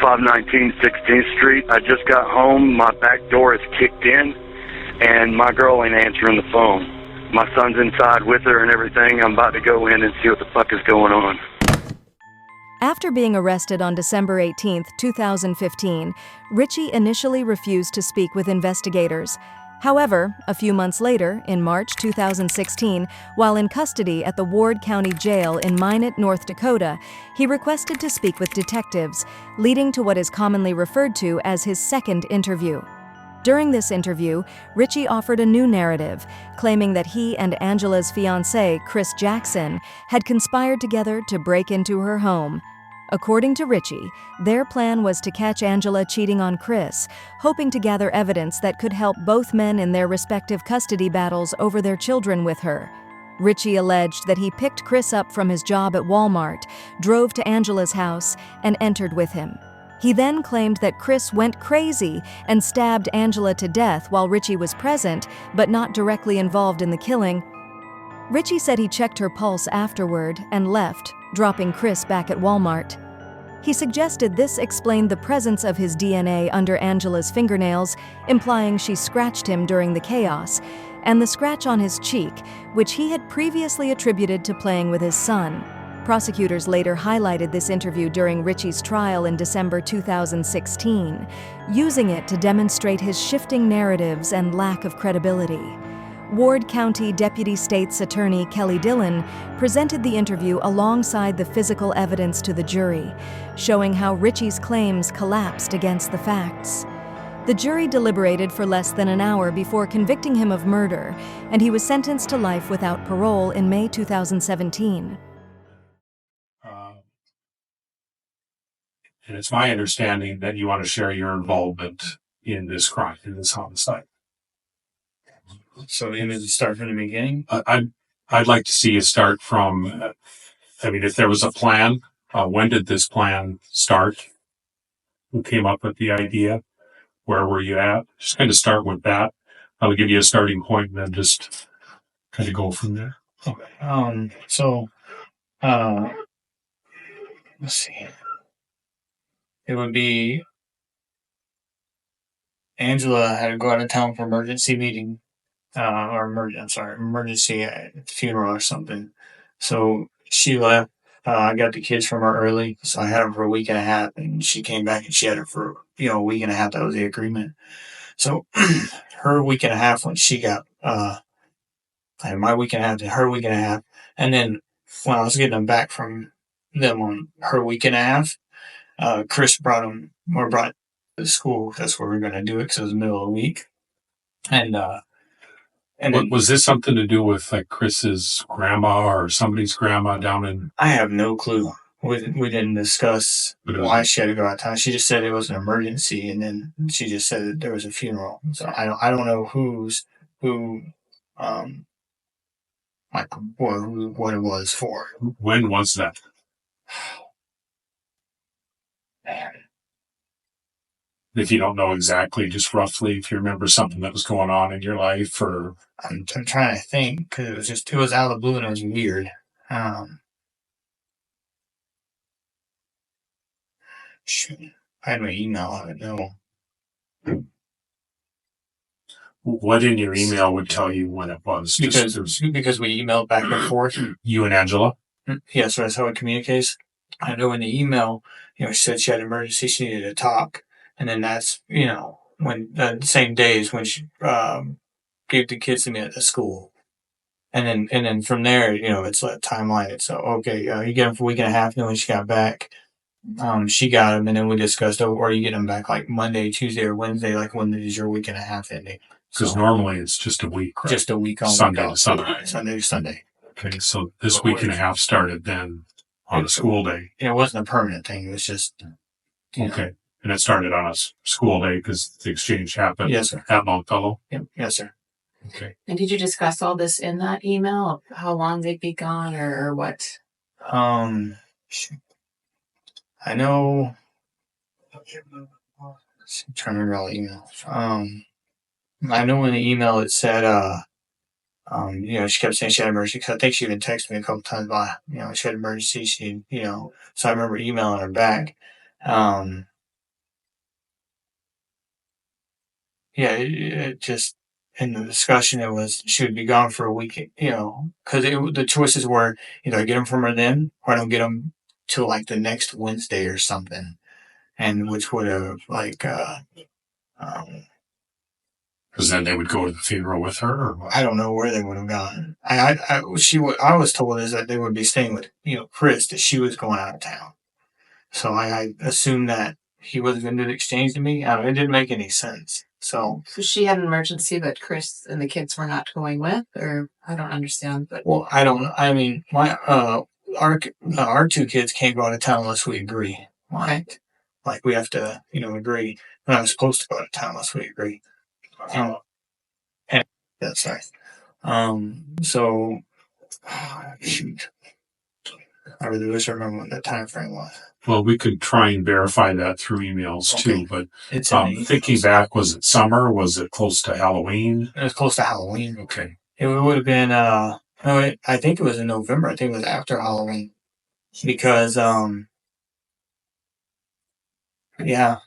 519 16th Street. I just got home. My back door is kicked in, and my girl ain't answering the phone. My son's inside with her and everything. I'm about to go in and see what the fuck is going on. After being arrested on December 18, 2015, Richie initially refused to speak with investigators. However, a few months later, in March 2016, while in custody at the Ward County Jail in Minot, North Dakota, he requested to speak with detectives, leading to what is commonly referred to as his second interview. During this interview, Richie offered a new narrative, claiming that he and Angela's fiancé, Chris Jackson, had conspired together to break into her home. According to Richie, their plan was to catch Angela cheating on Chris, hoping to gather evidence that could help both men in their respective custody battles over their children with her. Richie alleged that he picked Chris up from his job at Walmart, drove to Angela's house, and entered with him. He then claimed that Chris went crazy and stabbed Angela to death while Richie was present, but not directly involved in the killing. Richie said he checked her pulse afterward and left, dropping Chris back at Walmart. He suggested this explained the presence of his DNA under Angela's fingernails, implying she scratched him during the chaos, and the scratch on his cheek, which he had previously attributed to playing with his son. Prosecutors later highlighted this interview during Richie's trial in December 2016, using it to demonstrate his shifting narratives and lack of credibility. Ward County Deputy State's Attorney Kelly Dillon presented the interview alongside the physical evidence to the jury, showing how Richie's claims collapsed against the facts. The jury deliberated for less than an hour before convicting him of murder, and he was sentenced to life without parole in May 2017. And it's my understanding that you want to share your involvement in this crime, in this homicide. So you need to start from the beginning? I'd like to see you start from, if there was a plan, when did this plan start? Who came up with the idea? Where were you at? Just kind of start with that. I'll give you a starting point and then just kind of go from there. Okay. Let's see. It would be Angela had to go out of town for emergency meeting. Emergency funeral or something. So she left. I got the kids from her early, so I had them for a week and a half, and she came back and she had her for a week and a half. That was the agreement. So her week and a half when she got I had my week and a half to her week and a half, and then when I was getting them back from them on her week and a half, Chris brought to school. That's where we are going to do it because it was the middle of the week, and then, was this something to do with like Chris's grandma or somebody's grandma down in? I have no clue. We didn't discuss why she had to go out of town. She just said it was an emergency, and then she just said that there was a funeral. So I don't know what it was for. When was that? Man. If you don't know exactly, just roughly, if you remember something that was going on in your life, or I'm trying to think because it was out of the blue and it was weird. Shoot, I had my email. I don't know. What in your email would tell you when it was? Because we emailed back and forth. You and Angela? Yeah, so that's how it communicates. I know in the email, she said she had an emergency, she needed to talk. And then that's, when the same day is when she gave the kids to me at the school. And then from there, it's a timeline. It's okay, you get them for a week and a half. And then when she got back, she got them. And then we discussed, or you get them back like Monday, Tuesday, or Wednesday, like when is your week and a half ending? Because normally it's just a week, right? Just a week on Sunday to Sunday. Sunday to Sunday. Okay, so this week and a half started then on a school day. It wasn't a permanent thing. It was just... Okay. And it started on a school day because the exchange happened at Longfellow? Yep. Yes, sir. Okay. And did you discuss all this in that email? How long they'd be gone or what? I know... I'm trying to remember all the emails. I know in the email it said, she kept saying she had emergency. Cause I think she even texted me a couple times about, she had emergency. So I remember emailing her back. it just, in the discussion, it was she would be gone for a week, because the choices were either I get them from her then, or I don't get them till like the next Wednesday or something, and which would have um, Because then they would go to the funeral with her, or what? I don't know where they would have gone. I was told is that they would be staying with Chris, that she was going out of town, so I assumed that he was going to do the exchange to me. It didn't make any sense. So she had an emergency, but Chris and the kids were not going with, or I don't understand. But well, I don't. I mean, our two kids can't go out of town unless we agree. Okay. Like we have to, agree. We're not supposed to go out of town unless we agree. And that's nice. So shoot, I really wish I remember what that time frame was. Well, we could try and verify that through emails too. But It's thinking back, was it summer? Was it close to Halloween? It was close to Halloween. Okay. It would have been. No, I think it was in November. I think it was after Halloween, because yeah,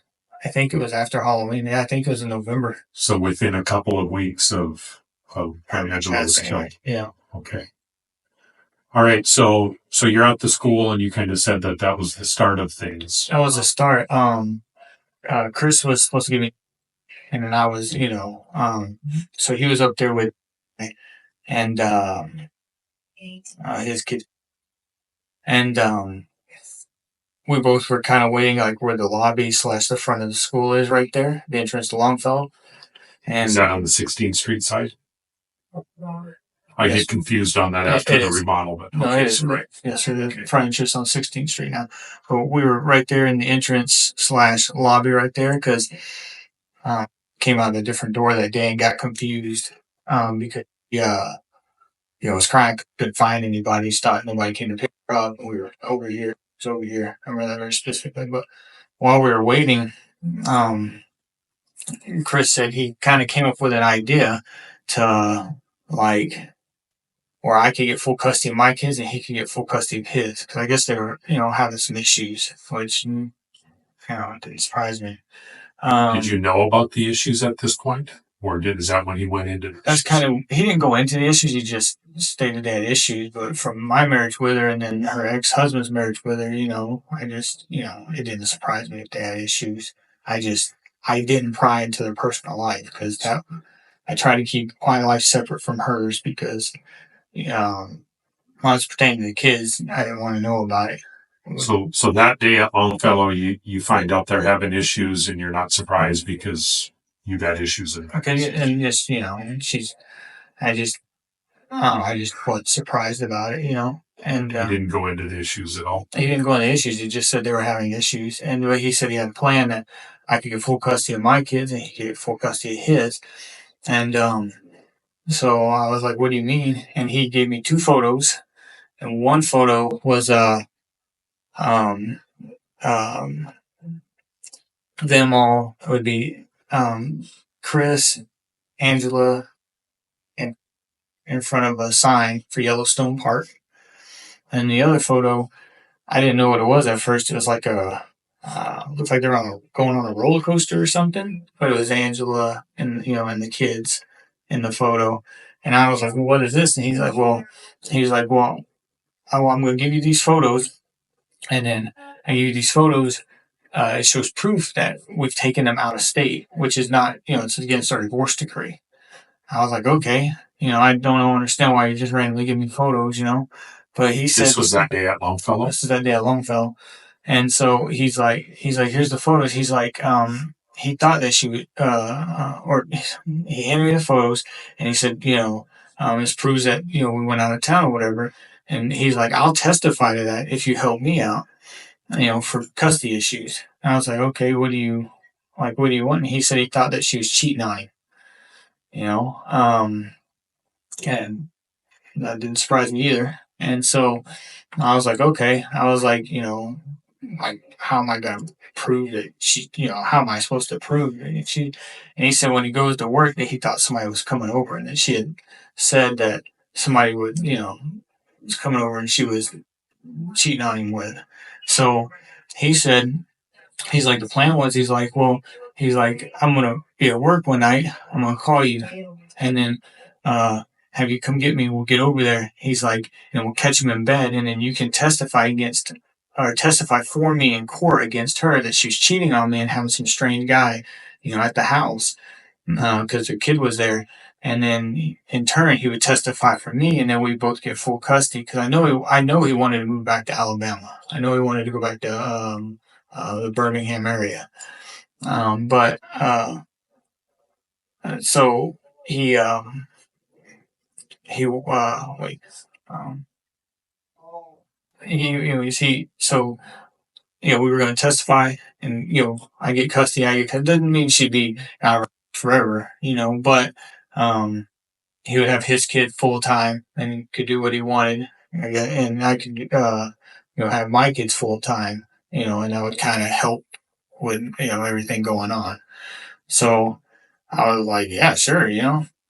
I think it was after Halloween. Yeah, I think it was in November. So within a couple of weeks of Angela was killed. Yeah. Okay. All right. So you're at the school, and you kind of said that was the start of things. That was the start. Chris was supposed to give me, and then I was, so he was up there with, and his kid, and we both were kind of waiting, like where the lobby / the front of the school is, right there, the entrance to Longfellow. And is that on the 16th Street side? I get confused on that after the remodel, but no, it is right. Yes, sir. The front entrance on 16th Street now. But we were right there in the entrance / lobby right there, because came out a different door that day and got confused because was crying, couldn't find anybody. Thought nobody came to pick her up. We were over here. It's over here. I remember that very specifically. But while we were waiting, Chris said he kind of came up with an idea to where I could get full custody of my kids and he could get full custody of his. Because I guess they were, having some issues, which, didn't surprise me. Did you know about the issues at this point? Or is that when he went into That's he didn't go into the issues, he just stated they had issues. But from my marriage with her and then her ex-husband's marriage with her, I just, it didn't surprise me if they had issues. I didn't pry into their personal life, because I try to keep my life separate from hers, because when I was pertaining to the kids, I didn't want to know about it. So that day at Longfellow, you find out they're having issues, and you're not surprised because you've had issues. Okay, and just I just wasn't surprised about it, And he didn't go into the issues at all. He didn't go into issues. He just said they were having issues, and he said he had a plan that I could get full custody of my kids and he could get full custody of his. And so I was like, "What do you mean?" And he gave me 2 photos, and one photo was them all. It would be Chris, Angela, and in front of a sign for Yellowstone Park. And the other photo, I didn't know what it was at first. It was like looked like they're going on a roller coaster or something. But it was Angela and and the kids in the photo. And I was like, "Well, what is this?" And he's like, "Well, I'm going to give you these photos, and then I give you these photos. It shows proof that we've taken them out of state, which is not, it's against our divorce decree." I was like, "Okay, I don't understand why you just randomly give me photos, But he said this was that day at Longfellow. This is that day at Longfellow, and so he's like, "Here's the photos." He's like, he thought that she would, or he handed me the photos, and he said, "This proves that we went out of town or whatever." And he's like, "I'll testify to that if you help me out, for custody issues." And I was like, "Okay, what do you want?" And he said he thought that she was cheating on him, and that didn't surprise me either. And so I was like, okay. I was like, how am I going to prove that she, how am I supposed to prove that and he said when he goes to work that he thought somebody was coming over, and that she had said that somebody was coming over and she was cheating on him with. So he said, he's like, the plan was, he's like, he's like, I'm going to be at work one night. I'm going to call you. And then, have you come get me? We'll get over there. He's like, and we'll catch him in bed. And then you can testify for me in court against her that she's cheating on me and having some strange guy, at the house. Because the kid was there. And then in turn, he would testify for me, and then we both get full custody. Because I know he wanted to move back to Alabama. I know he wanted to go back to the Birmingham area. So he wait. We were going to testify, and I get custody. Doesn't mean she'd be out forever, but he would have his kid full time and could do what he wanted, and I could have my kids full time, and that would kind of help with everything going on. So I was like, yeah, sure,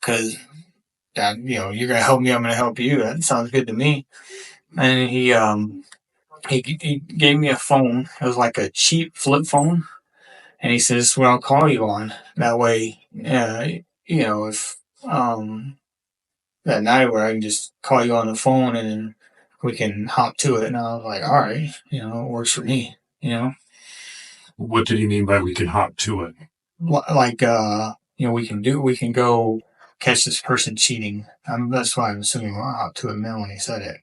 because that you're gonna help me, I'm gonna help you. That sounds good to me. And he gave me a phone. It was like a cheap flip phone, and he says, "Well, I'll call you on that way. If that night where I can just call you on the phone and then we can hop to it." And I was like, "All right, it works for me." What did he mean by we can hop to it? Like we can go catch this person cheating. That's why I'm assuming we'll hop to it now when he said it.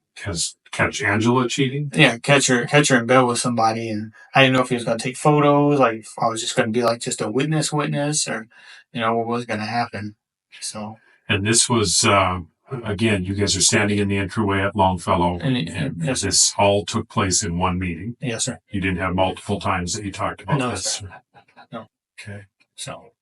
Catch Angela cheating? Yeah, catch her in bed with somebody, and I didn't know if he was going to take photos, like if I was just going to be like just a witness, or what was going to happen. So. And this was again, you guys are standing in the entryway at Longfellow, and yes, this all took place in one meeting. Yes, sir. You didn't have multiple times that you talked about no, this. Sir. No. Okay. So.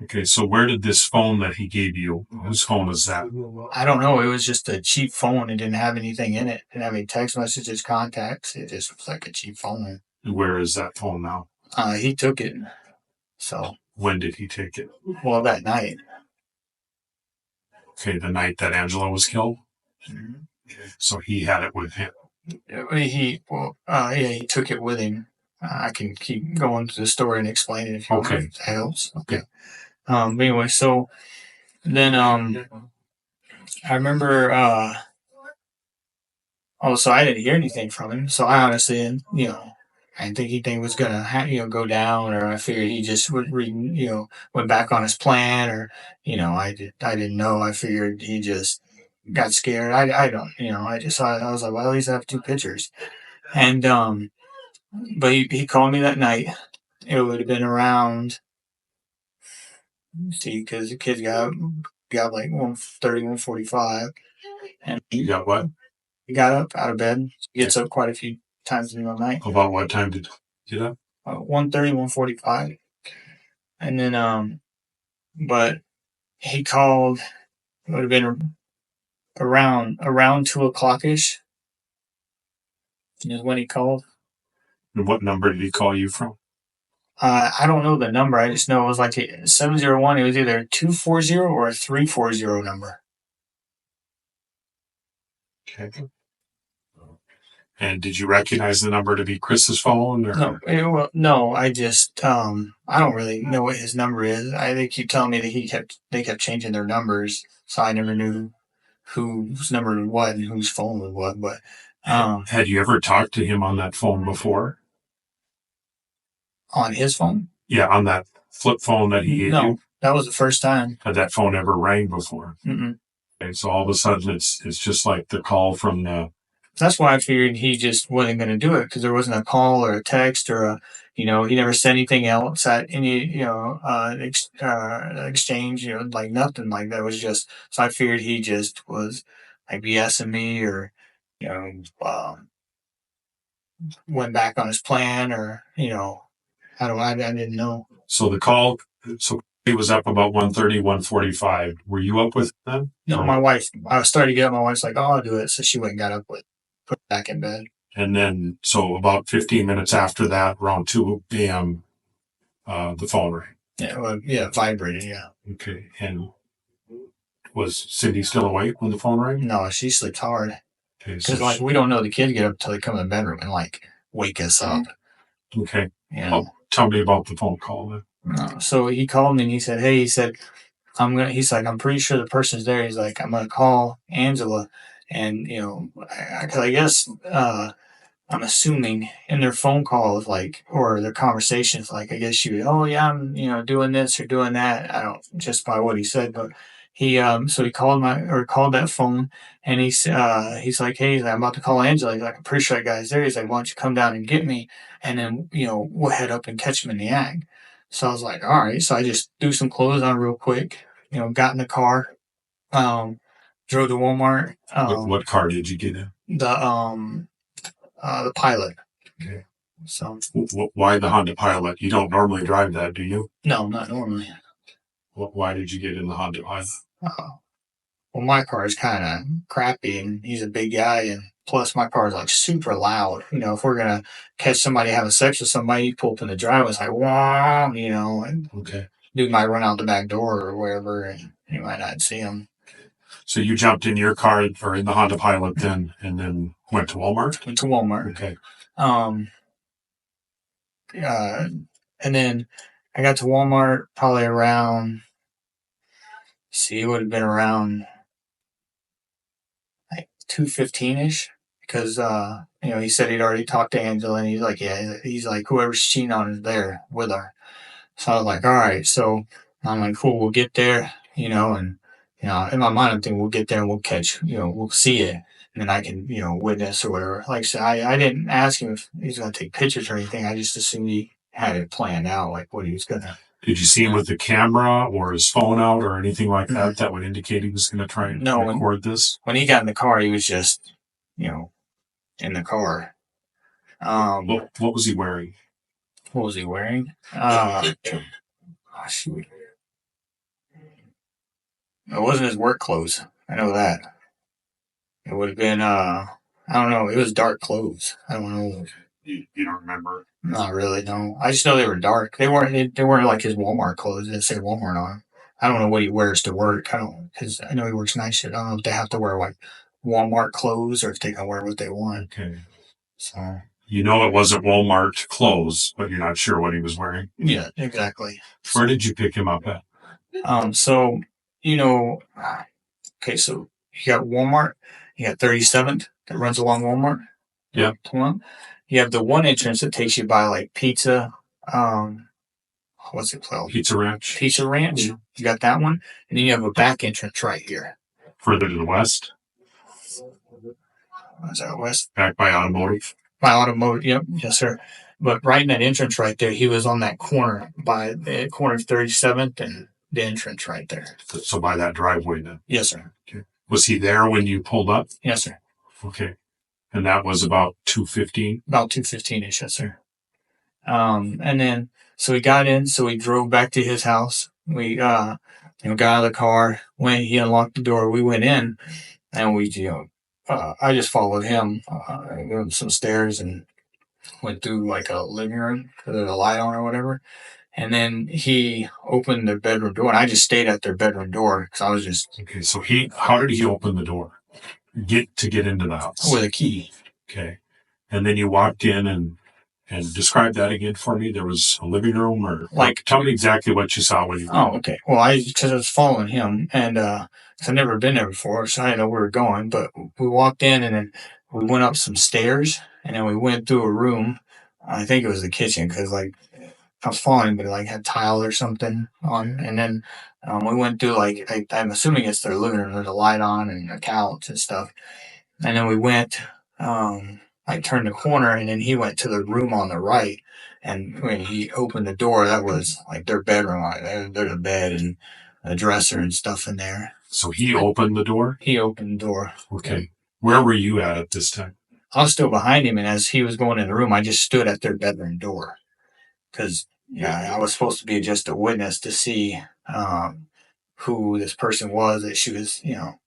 Okay, so where did this phone that he gave you, whose phone was that? I don't know. It was just a cheap phone. It didn't have anything in it. It didn't have any text messages, contacts. It just was like a cheap phone. Where is that phone now? He took it. So. When did he take it? Well, that night. Okay, the night that Angela was killed? Mm-hmm. So he had it with him? He took it with him. I can keep going to the story and explain it if you want. If that helps. Okay. Anyway, so then I remember so I didn't hear anything from him. So I honestly I didn't think anything was gonna go down, or I figured he just would went back on his plan, or I didn't know. I figured he just got scared. I don't I just saw it. I was like, well, at least I have 2 pictures. And but he called me that night. It would have been around, because the kids got like 1:30, 1:45. And you got what? He got up out of bed. He gets up quite a few times in the night. About what time did you get up? 1:30, 1:45. And then but he called. It would have been around 2:00-ish. Is when he called. And what number did he call you from? I don't know the number. I just know it was like 701. It was either a 240 or a 340 number. Okay. And did you recognize the number to be Chris's phone? Or? No. I just I don't really know what his number is. They keep telling me that they kept changing their numbers, so I never knew whose number was what and whose phone was what. But had you ever talked to him on that phone before? On his phone? Yeah, on that flip phone that he gave you? No, that was the first time. Had that phone ever rang before? Mm-mm. Okay, so all of a sudden it's just like the call from the... That's why I figured he just wasn't going to do it, because there wasn't a call or a text or he never said anything else at any, exchange, like nothing like that. It was just, so I figured he just was like BSing me, or, went back on his plan, or, I didn't know. So the call, he was up about 1:30, 1:45. Were you up with them? No, my wife, I was starting to get up. My wife's like, oh, I'll do it. So she went and got up put back in bed. And then, so about 15 minutes after that, around 2 a.m., the phone rang. Yeah, it vibrated, yeah. Okay. And was Cindy still awake when the phone rang? No, she sleeps hard. Okay, because we don't know the kids get up until they come in the bedroom and wake us up. Okay. You know? Tell me about the phone call then. So he called me and he said, "Hey," he said, he's like, "I'm pretty sure the person's there." He's like, "I'm gonna call Angela," and I guess I'm assuming in their phone calls, like, or their conversations, like, I guess she would, "Oh yeah, I'm doing this or doing that." I don't, just by what he said, but so he called that phone, and he's like, "Hey," he's like, "I'm about to call Angela." He's like, "I'm pretty sure that guy's there." He's like, "Why don't you come down and get me, and then we'll head up and catch him in the act." So I was like, "All right." So I just threw some clothes on real quick, got in the car, drove to Walmart. What car did you get in? The Pilot. Okay. So why the Honda Pilot? You don't normally drive that, do you? No, not normally. Why did you get in the Honda Pilot? Well, my car is kind of crappy, and he's a big guy, and plus my car is like super loud. If we're gonna catch somebody having sex with somebody, you pull up in the driveway, it's like wow, and okay, dude might run out the back door or wherever, and you might not see him. So you jumped in your car or in the Honda Pilot then, and then went to Walmart? Went to Walmart. Okay. And then I got to Walmart probably around, it would have been around like 2:15ish, because he said he'd already talked to Angela, and he's like, yeah, he's like, whoever's cheating on is there with her. So I was like, all right. So I'm like, cool, we'll get there, and in my mind I'm thinking we'll get there and we'll catch, we'll see it, and then I can, witness or whatever. Like I said, I didn't ask him if he's gonna take pictures or anything. I just assumed he had it planned out, like what he was gonna. Did you see him with the camera or his phone out or anything like that that would indicate he was going to try and record this? When he got in the car, he was just, in the car. What was he wearing? What was he wearing? Shoot. It wasn't his work clothes. I know that. It would have been, I don't know. It was dark clothes. I don't know. You don't remember? Not really, no. I just know they were dark. They weren't like his Walmart clothes. They say Walmart on them. I don't know what he wears to work. Because I know he works night shift. I don't know if they have to wear like Walmart clothes or if they can wear what they want. Okay. So. It wasn't Walmart clothes, but you're not sure what he was wearing? Yeah, exactly. Where did you pick him up at? So, okay, so you got Walmart, you got 37th that runs along Walmart. Yep. You have the one entrance that takes you by like Pizza, what's it called? Pizza Ranch. Pizza Ranch. Mm-hmm. You got that one. And then you have a back entrance right here. Further to the west? Is that west? Back by Automotive. By Automotive, yep. Yes, sir. But right in that entrance right there, he was on that corner by the corner of 37th and the entrance right there. So by that driveway then? Yes, sir. Okay. Was he there when you pulled up? Yes, sir. Okay. And that was about 2:15? About 2:15ish, yes, sir. And then, so we got in, so we drove back to his house. We, got out of the car, he unlocked the door, we went in, and we, I just followed him, some stairs and went through like a living room, because there's a light on or whatever. And then he opened their bedroom door, and I just stayed at their bedroom door, because I was just... Okay, so how did he open the door? Get into the house? With a key. Okay. And then you walked in and describe that again for me. There was a living room, or tell me exactly what you saw when you... Oh, okay. Well, because I was following him, and I've never been there before, so I didn't know where we were going, but we walked in, and then we went up some stairs, and then we went through a room. I think it was the kitchen, because I was following him, but it had tile or something on, and then we went through I'm assuming it's their living room. There's a light on and a couch and stuff. And then we went, I turned the corner, and then he went to the room on the right. And when he opened the door, that was their bedroom. There's a bed and a dresser and stuff in there. So he opened the door? He opened the door. Okay. Where were you at this time? I was still behind him, and as he was going in the room, I just stood at their bedroom door. Because, I was supposed to be just a witness to see who this person was that she was,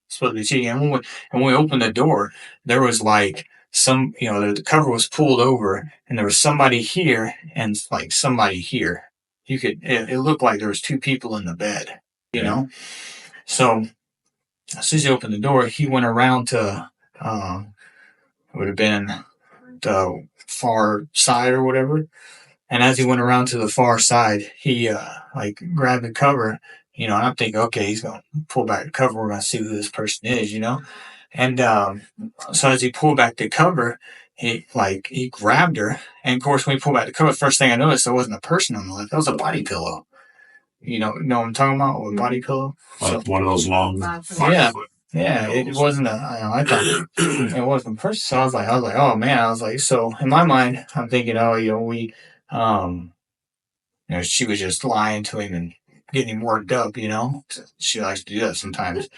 supposed to be cheating. And when we opened the door, there was the cover was pulled over, and there was somebody here and somebody here. It looked like there was two people in the bed, So as soon as he opened the door, he went around to, it would have been the far side or whatever. And as he went around to the far side, he like grabbed the cover, and I'm thinking, okay, he's gonna pull back the cover. We're gonna see who this person is, And so as he pulled back the cover, he grabbed her, and of course when he pulled back the cover, the first thing I noticed, there wasn't a person on the left. That was a body pillow. Know what I'm talking about? A body pillow. One of those long. Yeah, it wasn't I thought it wasn't a person. So I was like, oh man, so in my mind, I'm thinking, she was just lying to him and getting him worked up, She likes to do that sometimes,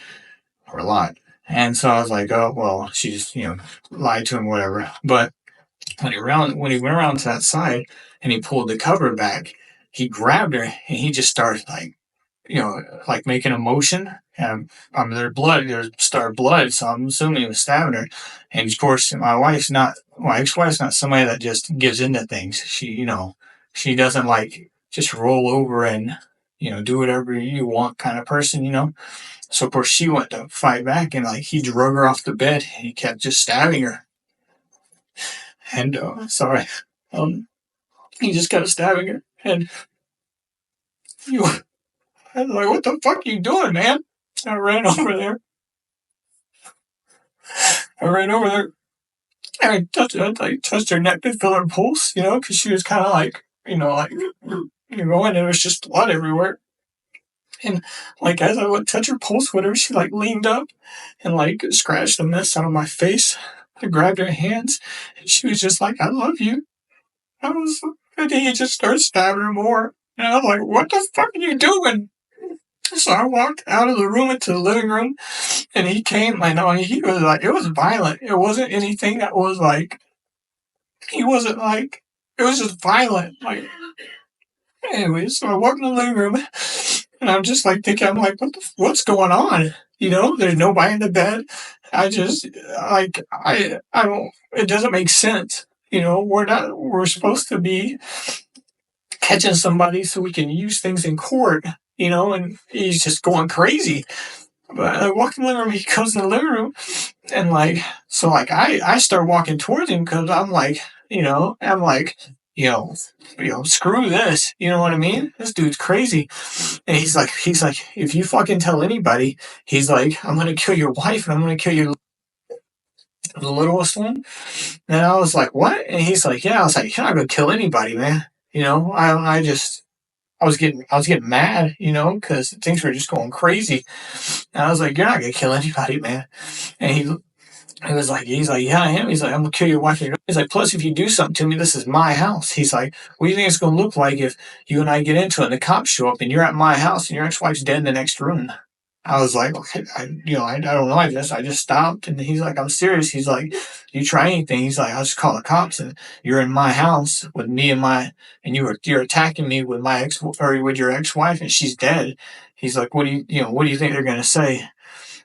or a lot. And so I was like, oh, well, she just, lied to him, whatever. But when he went around to that side and he pulled the cover back, he grabbed her and he just started making a motion. And there's started blood, so I'm assuming he was stabbing her. And of course, my ex-wife's not somebody that just gives into things. She doesn't just roll over and, do whatever you want kind of person, So of course she went to fight back and he drug her off the bed and he kept just stabbing her. And, he just kept stabbing her and I was like, what the fuck are you doing, man? I ran over there and I touched her neck to feel her pulse, because she was kind of and there was just blood everywhere. And as I would touch her pulse, whatever, she leaned up and scratched the mess out of my face. I grabbed her hands and she was just like, I love you. And then he just started stabbing her more. And I was like, what the fuck are you doing? So I walked out of the room into the living room and he came, he was it was violent. It wasn't anything that was it was just violent. Anyway, so I walked in the living room and I'm just thinking, what's going on? There's nobody in the bed. I just, I don't, it doesn't make sense. We're supposed to be catching somebody so we can use things in court, and he's just going crazy. But I walk in the living room, he comes in the living room, and I start walking towards him because I'm screw this, you know what I mean? This dude's crazy. And he's like, if you fucking tell anybody, he's like, I'm gonna kill your wife and I'm gonna kill your the littlest one. And I was like, what? And he's like, yeah. I was like, you're not gonna kill anybody, man. I was getting mad, because things were just going crazy. And I was like, you're not gonna kill anybody, man. And he's like, yeah, I am. He's like, I'm gonna kill your wife. He's like, plus, if you do something to me, this is my house. He's like, what do you think it's gonna look like if you and I get into it and the cops show up and you're at my house and your ex-wife's dead in the next room? I was like, okay, I don't know. I just stopped. And he's like, I'm serious. He's like, you try anything? He's like, I'll just call the cops. And you're in my house with me and you're attacking me with with your ex-wife and she's dead. He's like, what do you think they're gonna say?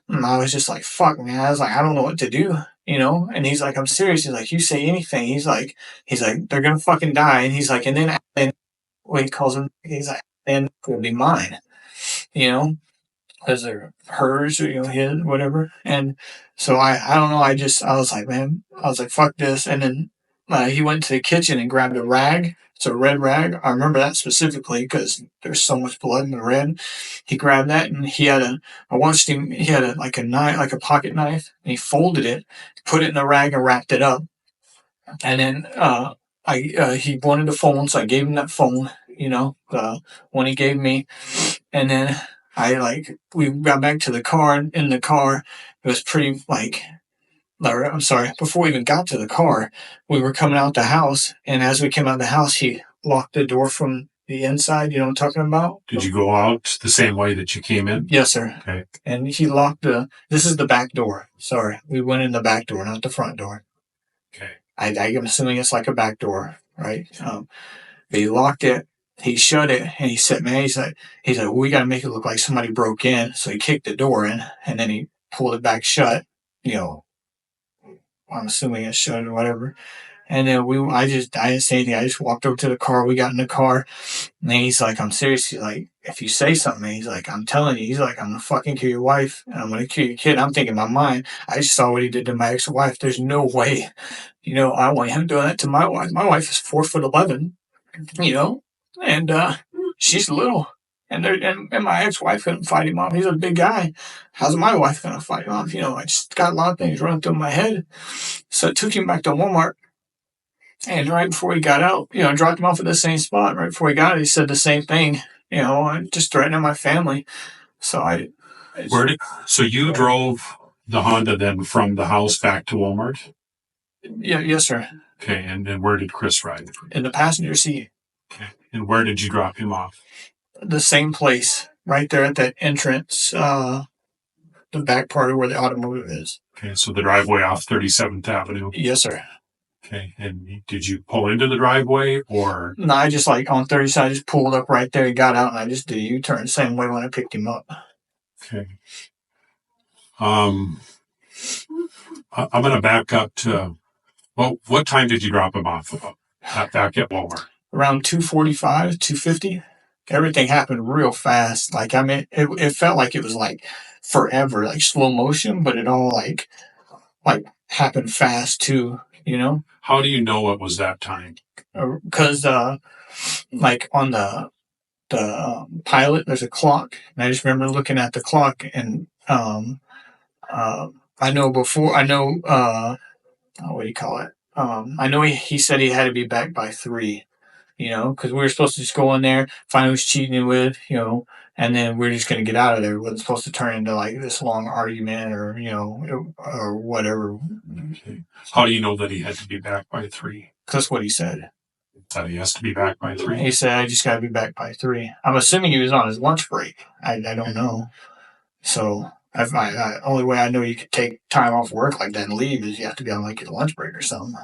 And I was just like, fuck, man. I was like, I don't know what to do, And he's like, I'm serious. He's like, you say anything. He's like, they're gonna fucking die. And he's like, and then what he calls him, he's like, then it'll be mine, because they're hers or his, whatever. And so I don't know. I was like, man, fuck this. And then he went to the kitchen and grabbed a rag. It's a red rag. I remember that specifically because there's so much blood in the red. He grabbed that and I watched him. He had a knife, like a pocket knife, and he folded it, put it in the rag, and wrapped it up. And then he wanted a phone, so I gave him that phone. One he gave me, and then we got back to the car. And in the car, it was pretty I'm sorry, before we even got to the car, we were coming out the house, and as we came out the house, he locked the door from the inside. You know what I'm talking about? Did you go out the same way that you came in? Yes, sir. Okay. And he locked this is the back door. Sorry, we went in the back door, not the front door. Okay. I'm assuming it's like a back door, right? But he locked it. He shut it, and he said, man, he's like, well, we got to make it look like somebody broke in. So he kicked the door in, and then he pulled it back shut, I'm assuming it's shut or whatever. And then I didn't say anything. I just walked over to the car. We got in the car, And then he's like, I'm serious. He's like, if you say something, he's like, I'm telling you. He's like, I'm going to fucking kill your wife. And I'm going to kill your kid. I'm thinking in my mind, I just saw what he did to my ex-wife. There's no way, I want him doing that to my wife. My wife is 4'11", and she's little. And my ex-wife couldn't fight him off. He's a big guy. How's my wife going to fight him off? I just got a lot of things running through my head. So I took him back to Walmart. And right before he got out, I dropped him off at the same spot. Right before he got out, he said the same thing. I just threatening my family. So So you drove the Honda then from the house back to Walmart? Yeah, yes, sir. Okay, and where did Chris ride? In the passenger seat. Okay, and where did you drop him off? The same place, right there at that entrance, the back part of where the automotive is. Okay, so the driveway off 37th Avenue. Yes, sir. Okay, and did you pull into the driveway or? No, I just on 37, I just pulled up right there. He got out and I just did a U-turn the same way when I picked him up. Okay. I'm going to back up to, what time did you drop him off back at Walmart? Around 2:45, 2:50. Everything happened real fast. It felt like it was forever, slow motion, but it all happened fast too, How do you know it was that time? Because on the pilot, there's a clock, and I just remember looking at the clock, and I know what do you call it? I know he said he had to be back by 3. Because we were supposed to just go in there, find who's cheating with, and then we're just going to get out of there. It wasn't supposed to turn into this long argument or, or whatever. Okay. How do you know that he had to be back by 3? Because that's what he said. That he has to be back by 3? He said, I just got to be back by 3. I'm assuming he was on his lunch break. I don't know. So only way I know you could take time off work like that and leave is you have to be on your lunch break or something.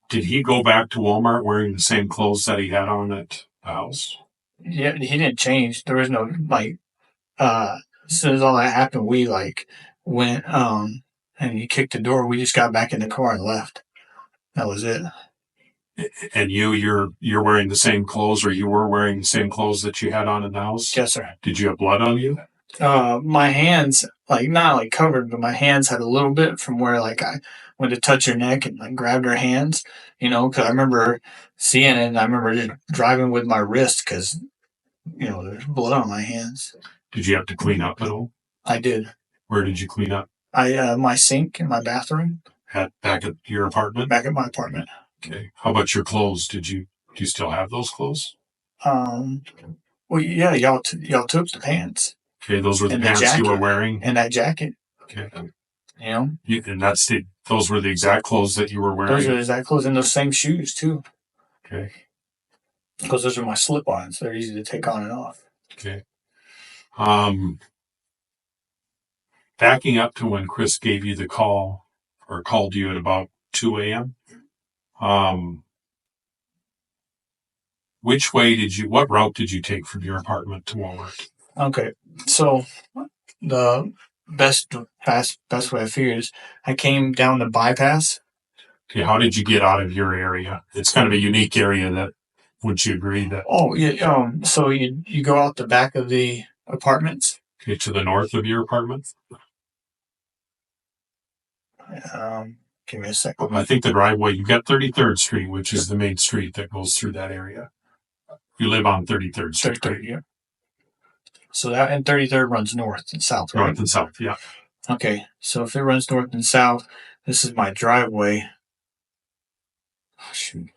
Did he go back to Walmart wearing the same clothes that he had on at the house? Yeah, he didn't change. There was no, as soon as all that happened, we, went, and he kicked the door. We just got back in the car and left. That was it. And you're wearing the same clothes, or you were wearing the same clothes that you had on in the house? Yes, sir. Did you have blood on you? My hands, not covered, but my hands had a little bit from where I went to touch her neck and grabbed her hands, because I remember seeing it and I remember just driving with my wrist because, there's blood on my hands. Did you have to clean up at all? I did. Where did you clean up? My sink in my bathroom. Back at your apartment? Back at my apartment. Okay. How about your clothes? Do you still have those clothes? Well, yeah, y'all took the pants. Okay, those were the pants you were wearing? And that jacket. Okay. And those were the exact clothes that you were wearing? Those are the exact clothes and those same shoes, too. Okay. Because those are my slip-ons. They're easy to take on and off. Okay. Backing up to when Chris gave you the call, or called you at about 2 a.m., what route did you take from your apartment to Walmart? Okay, so the best way I figured is I came down the bypass. Okay, how did you get out of your area? It's kind of a unique area that, would you agree that? Oh, yeah, so you go out the back of the apartments. Okay, to the north of your apartment? Give me a second. I think the driveway, you've got 33rd Street, which is the main street that goes through that area. You live on 33rd Street. 33rd, yeah. So that and 33rd runs north and south, right? North and south, yeah. Okay, so if it runs north and south, this is my driveway. Oh, shoot.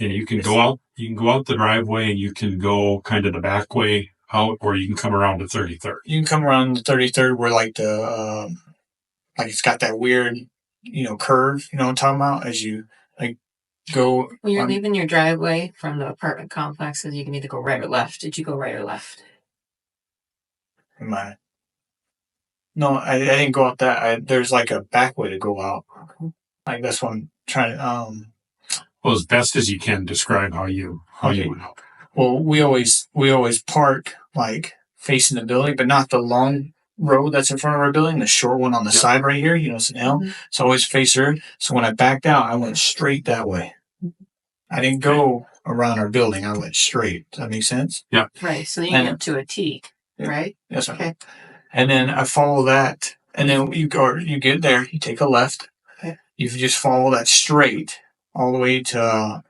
And you can go out the driveway and you can go kind of the back way out, or you can come around to 33rd. You can come around the 33rd where the it's got that weird, curve, you know what I'm talking about? As you go. When you're leaving your driveway from the apartment complexes, you can either go right or left. Did you go right or left? No, I didn't go out that. There's a back way to go out. That's what I'm trying to. Well, as best as you can, describe how you went out. Well, we always park facing the building, but not the long road that's in front of our building, the short one on the side right here, it's an L. Mm-hmm. So I always face her. So when I backed out, I went straight that way. I didn't go around our building. I went straight. Does that make sense? Yeah. Right. So you And- get to a T, right? Yes, ma'am. Okay. And then I follow that, and then you get there, you take a left. Okay. You just follow that straight all the way to,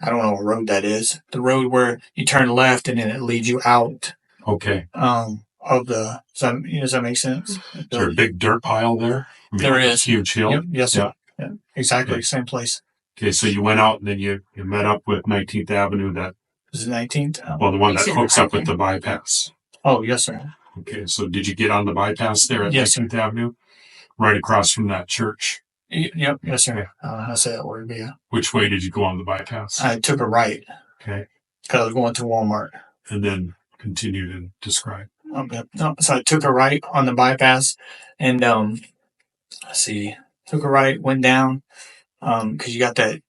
I don't know what road that is. The road where you turn left and then it leads you out Okay. of the, does that make sense? Is there a big dirt pile there? I mean, There like a is. huge hill? Yep, yes, sir. Yeah. Yeah, exactly, Okay. same place. Okay, so you went out and then you met up with 19th Avenue, that, This is 19th? well, the one that It's in hooks up with highway. the bypass. Oh, yes, sir. Okay, so did you get on the bypass there at Yes, sir. 19th Avenue? Right across from that church. Yep, yes, sir. I don't know how to say that word, but yeah. Which way did you go on the bypass? I took a right Okay. because I was going to Walmart. And then continue to describe. Yep. No, so I took a right on the bypass, and let's see, took a right, went down, because you got that.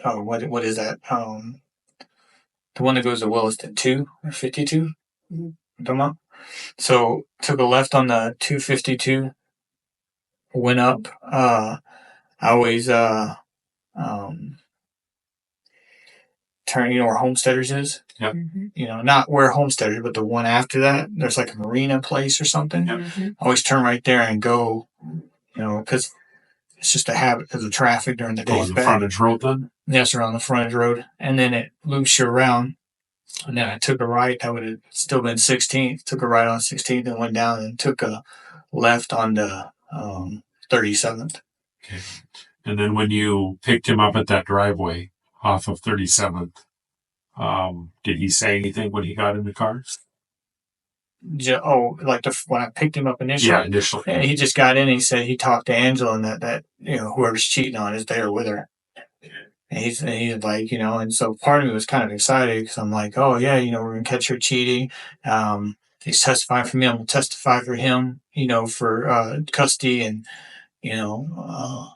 Oh, what is that? The one that goes to Williston 2 or 52. Come on. So took a left on the 252, went up. I always turn. You know where Homesteaders is? Yep. Mm-hmm. You know, not where Homesteaders, but the one after that. There's like a marina place or something. Yep. Mm-hmm. I always turn right there and go. You know, because it's just a habit because of traffic during the Go day. on the frontage road then? Yes, sir, on the frontage road. And then it loops you around. And then I took a right. That would have still been 16th. Took a right on 16th and went down and took a left on the 37th. Okay. And then when you picked him up at that driveway off of 37th, did he say anything when he got in the car? When I picked him up initially. Yeah, initially. Yeah, he just got in and he said he talked to Angela and that you know, whoever's cheating on is there with her. And he's like, you know, and so part of me was kind of excited because I'm like, oh yeah, you know, we're gonna catch her cheating. He's testifying for me. I'm gonna testify for him, you know, for custody, and you know,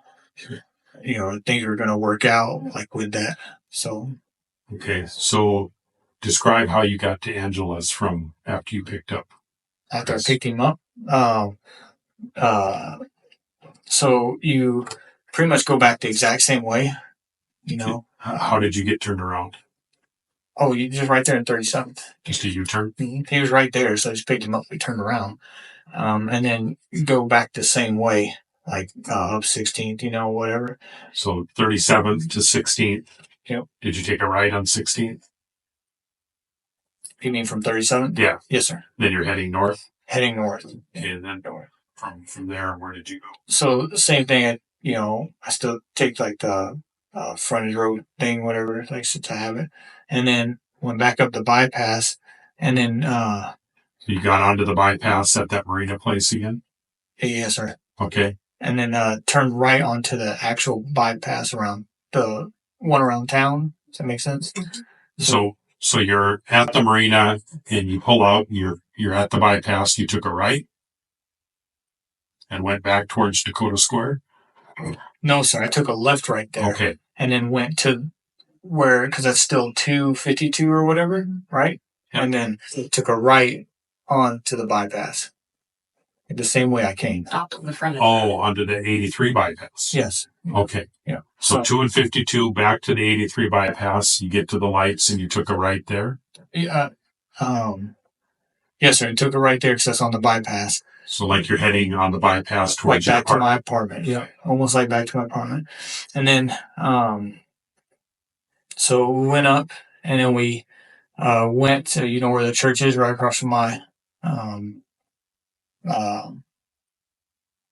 things are gonna work out like with that. So Okay, so describe how you got to Angela's from after you picked up. after Chris. I picked him up, so you pretty much go back the exact same way, you know. How did you get turned around? Oh, you just right there in 37th. Just a U-turn? He was right there, so I just picked him up. We turned around, and then go back the same way, like up 16th, you know, whatever. So 37th to 16th. Yep. Did you take a right on 16th? You mean from 37th? Yeah. Yes, sir. Then you're heading north? Heading north. And then North. from there, where did you go? So the same thing. I still take like the frontage road thing, whatever, like since I have it, and then went back up the bypass, and then So you got onto the bypass at that marina place again? yes, sir. Okay. And then turned right onto the actual bypass around the one around town. Does that make sense? So you're at the marina and you pull out, you're at the bypass, you took a right and went back towards Dakota Square? No, sir. I took a left right there. Okay. And then went to because that's still 252 or whatever, right? Yep. And then took a right on to the bypass. The same way I came. Out of the front of Oh, onto the 83 bypass. Yes. Okay. Yeah. So 2 and 52 back to the 83 bypass. You get to the lights and you took a right there. Yeah. Yes, sir. I took a right there because that's on the bypass. So like you're heading on the bypass Like towards your back to apartment. my apartment. Yeah. Almost like back to my apartment. And then, so we went up and then we went to, you know where the church is, right across from my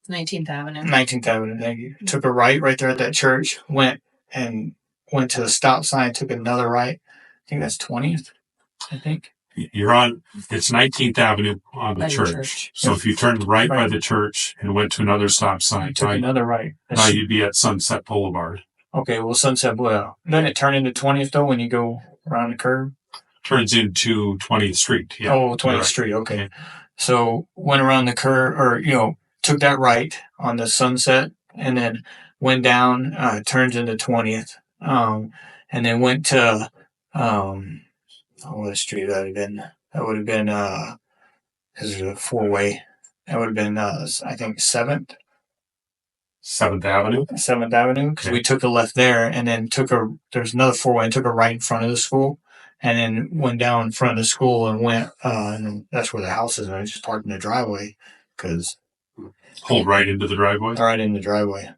19th Avenue. 19th Avenue. Thank you. Took a right there at that church. Went to the stop sign. Took another right. I think that's 20th. I think. You're on, it's 19th Avenue on the By the church. church. So if you turned right by Right. the church and went to another stop sign, Took another right. now you'd be at Sunset Boulevard. Okay, well, Sunset Boulevard. Doesn't it turn into 20th though when you go around the curve? Turns into 20th Street. Yeah. Oh, 20th Right. Street. Okay. So went around the curve, or took that right on the Sunset, and then went down. Turns into 20th. And then went to what street that would have been? That would have been because there's a 4-way. That would have been I think 7th 7th Avenue? 7th Avenue, because we took a left there and then there's another 4-way and took a right in front of the school and then went down in front of the school and went, and that's where the house is. And I just parked in the driveway because. Pulled right into the driveway? Right in the driveway.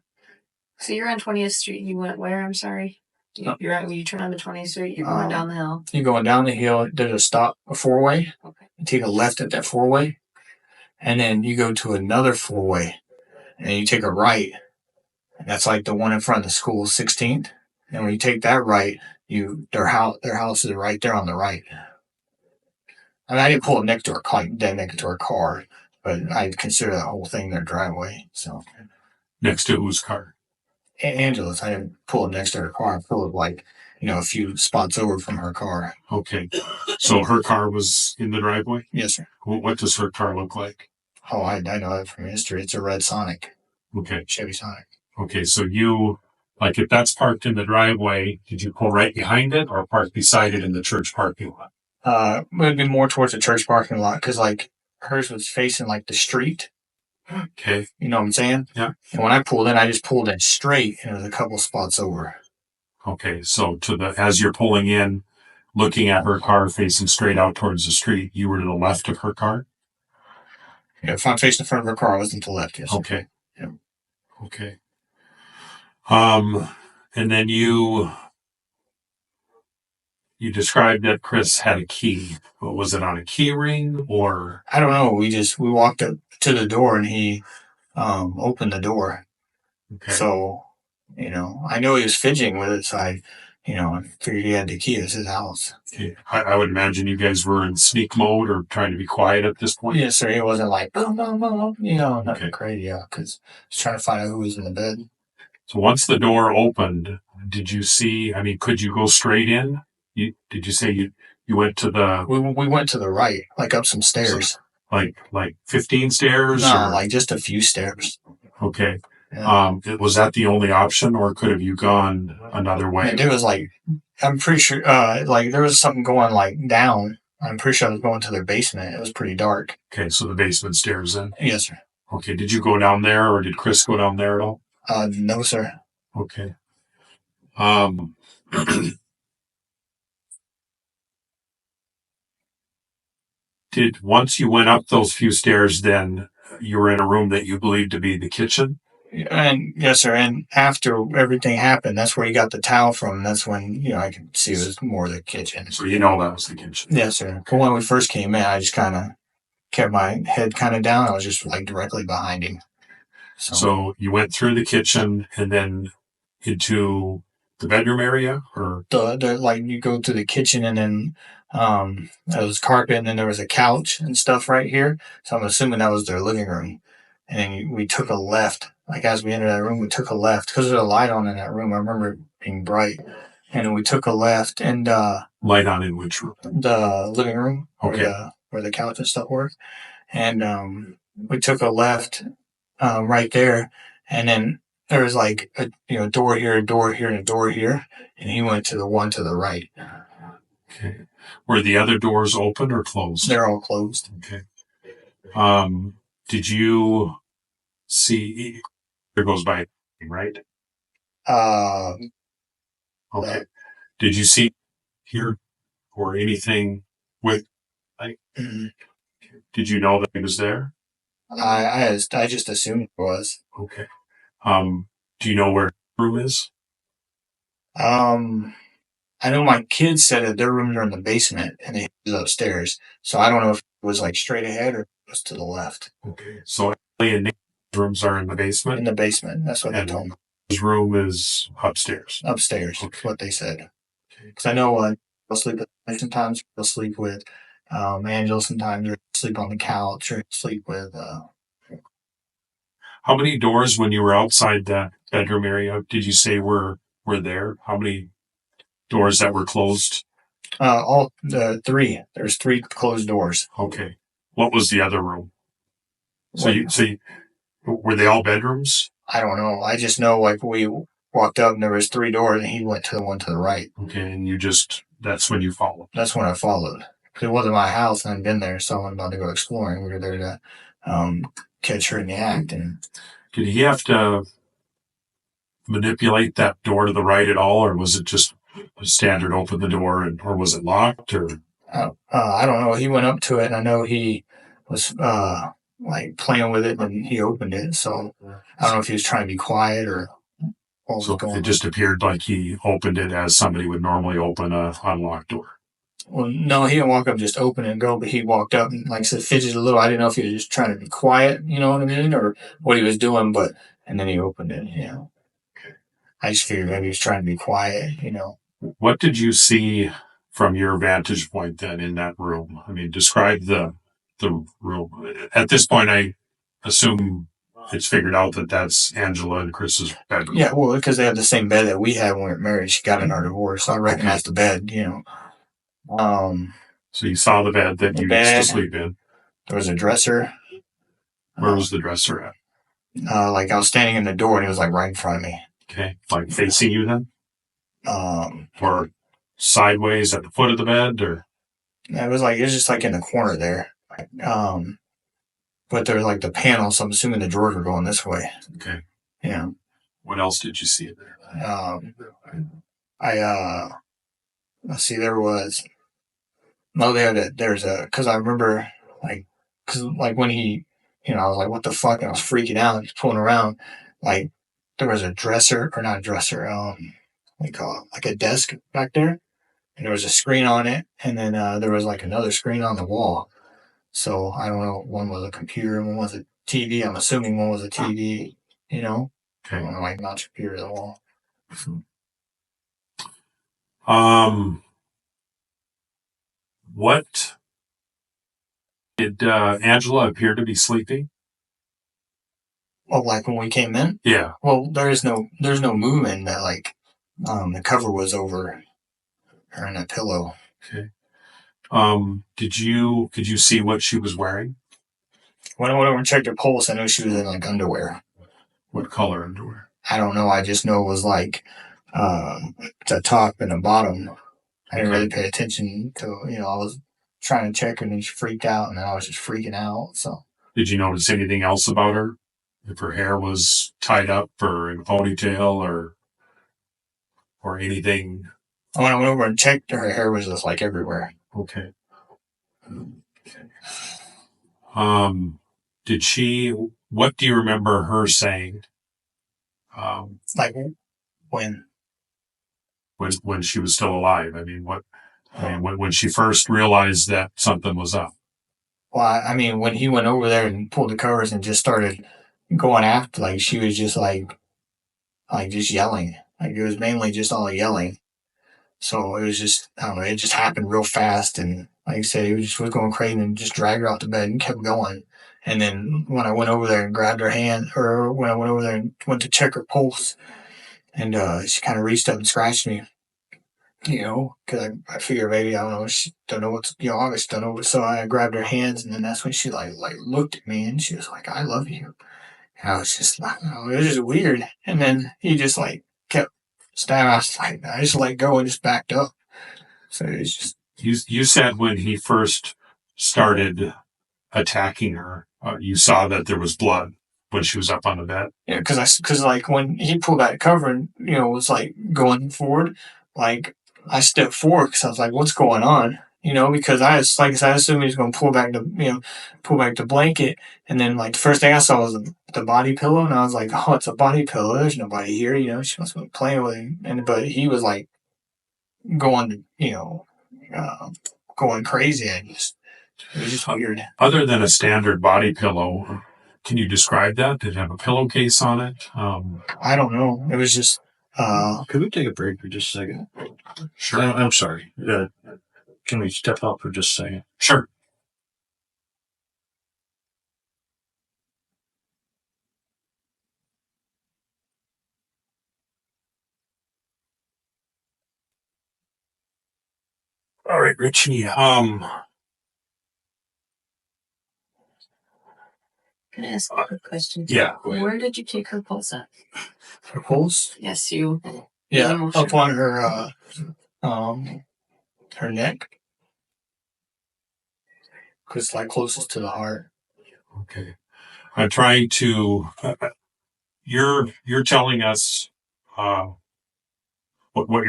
So you're on 20th Street. You went where? I'm sorry. You turn on to 20th Street. You're going down the hill. You're going down the hill. There's a stop, a 4-way. Okay. You take a left at that 4-way. And then you go to another 4-way. And you take a right. And that's like the one in front of the school, 16th. And when you take that right, their house is right there on the right. I mean, I didn't pull it next to our car, dead next to our car, but I consider that whole thing their driveway. So next to whose car? Angela's. I didn't pull it next to her car. I pulled it like, a few spots over from her car. Okay. So her car was in the driveway? Yes, sir. What does her car look like? Oh, I know that from history. It's a red Sonic. Okay. Chevy Sonic. Okay, so if that's parked in the driveway, did you pull right behind it or park beside it in the church parking lot? It would be more towards the church parking lot because, hers was facing, the street. Okay. You know what I'm saying? Yeah. And when I pulled in, I just pulled in straight and it was a couple spots over. Okay, so as you're pulling in, looking at her car facing straight out towards the street, you were to the left of her car? Yeah, if I'm facing in front of her car, I wasn't to the left, yes. Okay. Yeah. Okay. And then you described that Chris had a key. But was it on a key ring or? I don't know. We walked up to the door and he opened the door. Okay. So, I know he was fidgeting with it, so I figured he had the key. It was his house. Okay. I would imagine you guys were in sneak mode or trying to be quiet at this point? Yes, sir. It wasn't like, boom, boom, boom, nothing crazy, because I was trying to find out who was in the bed. So once the door opened, did you see, could you go straight in? Did you say you went to the... We went to the right, up some stairs. Like 15 stairs? No, just a few stairs. Okay. Yeah. Was that the only option or could have you gone another way? There was I'm pretty sure, there was something going down. I'm pretty sure I was going to their basement. It was pretty dark. Okay, so the basement stairs then? Yes, sir. Okay, did you go down there or did Chris go down there at all? No, sir. Okay. Once you went up those few stairs, then you were in a room that you believed to be the kitchen? And yes, sir. And after everything happened, that's where you got the towel from. That's when, I could see it was more the kitchen. So that was the kitchen? Yes, sir. But when we first came in, I just kind of kept my head kind of down. I was just directly behind him. So you went through the kitchen and then into the bedroom area, or you go to the kitchen and then there was carpet and then there was a couch and stuff right here. So I'm assuming that was their living room. And then we took a left. As we entered that room, we took a left because there's a light on in that room. I remember it being bright. And then we took a left and light on in which room? The living room. Okay. Where the couch and stuff were. And we took a left right there, and then there was a door here, a door here, and a door here, and he went to the one to the right. Okay. Were the other doors open or closed? They're all closed. Okay. Did you see? There goes by, right? Okay. Did you see here or anything with Did you know that he was there? I just assumed it was. Okay. Do you know where his room is? I know my kids said that their rooms are in the basement and he was upstairs. So I don't know if it was straight ahead or it was to the left. Okay. So Emily and Nick's rooms are in the basement? In the basement. That's what they told me. His room is upstairs? Upstairs. Okay. That's what they said. Because I know they'll sleep with me sometimes. They'll sleep with Angela sometimes, or sleep on the couch, or sleep with... How many doors, when you were outside that bedroom area, did you say were there? How many doors that were closed? All three. There's 3 closed doors. Okay. What was the other room? So were they all bedrooms? I don't know. I just know we walked up and there was 3 doors and he went to the one to the right. Okay, and that's when you followed? That's when I followed. Because it wasn't my house and I'd been there, so I wasn't about to go exploring. We were there to catch her in the act. And did he have to manipulate that door to the right at all, or was it just a standard open the door, or was it locked? Or I don't know. He went up to it, and I know he was like playing with it, and he opened it. So I don't know if he was trying to be quiet or what was going on. It just appeared like he opened it as somebody would normally open a unlocked door. Well, no, he didn't walk up, just open and go, but he walked up and, like I said, fidgeted a little. I didn't know if he was just trying to be quiet, you know what I mean, or what he was doing, and then he opened it, you know. Okay. I just figured maybe he was trying to be quiet, you know. What did you see from your vantage point then in that room? I mean, describe the room. At this point, I assume it's figured out that that's Angela and Chris's bedroom. Yeah, well, because they have the same bed that we had when we were married. She got in our divorce, so I recognized the bed, you know. So you saw the bed that you used to sleep in. There was a dresser. Where was the dresser at? Like I was standing in the door and he was like right in front of me. Okay, like facing you then? Or sideways at the foot of the bed, or? It was just like in the corner there. But there was like the panel, so I'm assuming the drawers were going this way. Okay. Yeah. What else did you see there? Let's see, there's because I remember because when he, you know, I was like, what the fuck? And I was freaking out, just pulling around. Like, there was a dresser, or not a dresser, like a desk back there. And there was a screen on it. And then there was like another screen on the wall. So I don't know, one was a computer, one was a TV. I'm assuming one was a TV, you know? Okay. Like not computer at the wall. What did Angela appear to be sleeping? Well, like when we came in? Yeah. Well, there's no movement that the cover was over her and that pillow. Okay. Could you see what she was wearing? When I went over and checked her pulse, I know she was in like underwear. What color underwear? I don't know. I just know it was like the top and the bottom. I didn't really pay attention to, you know, I was trying to check her and then she freaked out and then I was just freaking out. So did you notice anything else about her? If her hair was tied up or in a ponytail or anything? When I went over and checked her hair was just like everywhere. Okay. What do you remember her saying? Like when she was still alive. I mean, when she first realized that something was up. Well, I mean, when he went over there and pulled the covers and just started going after, like, she was just like just yelling. Like, it was mainly just all yelling. So it was just, I don't know, it just happened real fast. And like I said, he was going crazy and just dragged her off the bed and kept going. And then when I went over there and grabbed her hand, or when I went over there and went to check her pulse, and she kind of reached up and scratched me, you know, because I figured maybe, I don't know, she don't know what's, you know, obviously don't know. So I grabbed her hands, and then that's when she like looked at me and she was like, I love you. And I was just like, oh, it was just weird. And then he just like kept stabbing. I just let go and just backed up. So it's just. You said when he first started attacking her, you saw that there was blood when she was up on the bed. Yeah, because like when he pulled that cover and, you know, was like going forward, like I stepped forward because I was like, what's going on? You know, because I assumed he was going to pull back the blanket. And then like the first thing I saw was the body pillow. And I was like, oh, it's a body pillow. There's nobody here. You know, she must have been playing with him. But he was like going, you know, going crazy. It was just weird. Other than a standard body pillow, can you describe that? Did it have a pillowcase on it? I don't know. It was just. Could we take a break for just a second? Sure. I'm sorry. Can we step out for just a second? Sure. All right, Richie. Can I ask a quick question? Yeah. Where did you take her pulse at? Her pulse? Yes, you. Yeah, up on her, her neck. Because it's like closest to the heart. Okay. I'm trying to. You're telling us what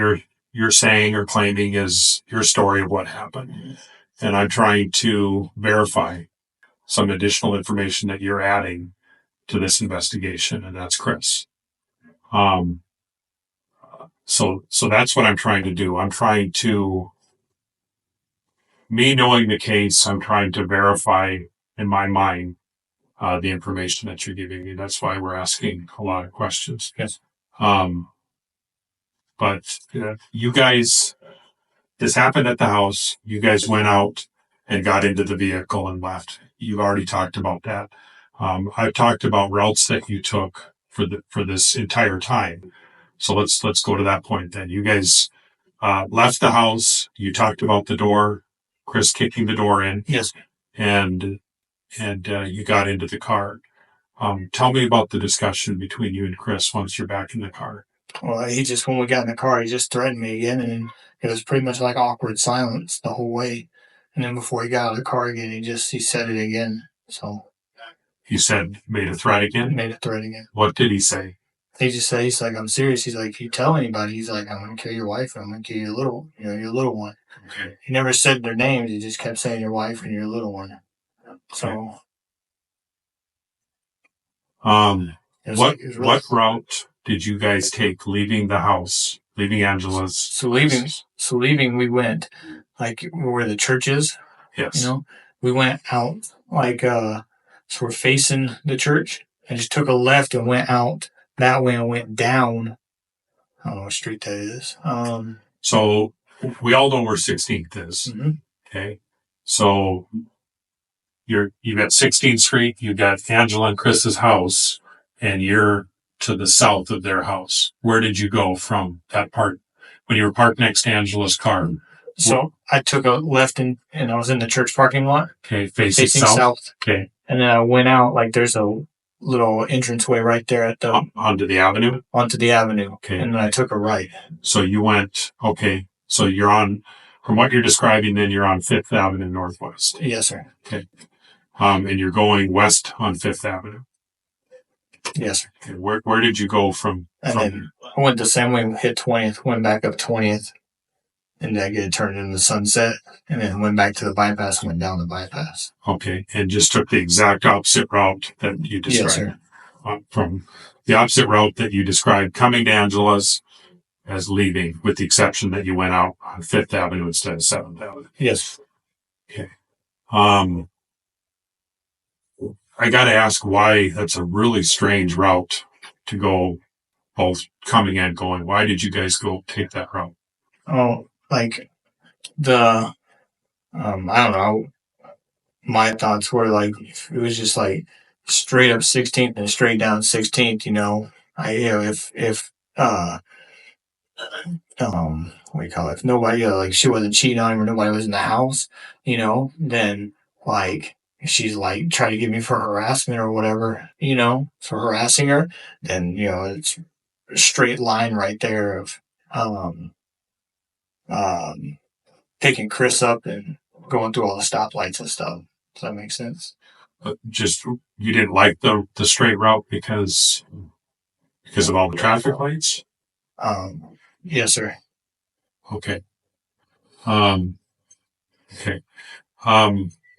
you're saying or claiming is your story of what happened. And I'm trying to verify some additional information that you're adding to this investigation, and that's Chris. So that's what I'm trying to do. Me knowing the case, I'm trying to verify in my mind the information that you're giving me. That's why we're asking a lot of questions. Yes. But you guys, this happened at the house. You guys went out and got into the vehicle and left. You've already talked about that. I've talked about routes that you took for this entire time. So let's go to that point then. You guys left the house. You talked about the door, Chris kicking the door in. Yes. And you got into the car. Tell me about the discussion between you and Chris once you're back in the car. Well, when we got in the car, he just threatened me again, and it was pretty much like awkward silence the whole way. And then before he got out of the car again, he said it again. So he made a threat again? Made a threat again. What did he say? He just said, he's like, I'm serious. He's like, if you tell anybody, he's like, I'm going to kill your wife and I'm going to kill your little one. Okay. He never said their names. He just kept saying your wife and your little one. So. What route did you guys take leaving the house, leaving Angela's? So leaving, we went like where the church is. Yes. We went out so we're facing the church and just took a left and went out that way and went down. I don't know what street that is. So we all know where 16th is. Mm-hmm. Okay. So you got 16th Street, you got Angela and Chris's house, and you're to the south of their house. Where did you go from that part when you were parked next to Angela's car? So I took a left and I was in the church parking lot. Okay, facing south. Okay. And then I went out, like there's a little entranceway right there at the... Onto the avenue? Onto the avenue. Okay. And then I took a right. So you went, okay. So you're on, from what you're describing, then you're on 5th Avenue Northwest. Yes, sir. Okay. And you're going west on 5th Avenue. Yes, sir. Okay. Where did you go from? Then I went the same way, hit 20th, went back up 20th, and then I get turned into the Sunset, and then went back to the bypass and went down the bypass. Okay. And just took the exact opposite route that you described. Yes, sir. From the opposite route that you described coming to Angela's as leaving, with the exception that you went out on 5th Avenue instead of 7th Avenue. Yes. Okay. I got to ask why that's a really strange route to go, both coming and going. Why did you guys go take that route? Oh, like I don't know. My thoughts were like, it was just like straight up 16th and straight down 16th, what do you call it? If nobody, like she wasn't cheating on him or nobody was in the house, then like, she's like trying to get me for harassment or whatever, for harassing her, then, it's a straight line right there of, picking Chris up and going through all the stoplights and stuff. Does that make sense? Just, you didn't like the straight route because of all the traffic lights? Yes, sir. Okay. Okay.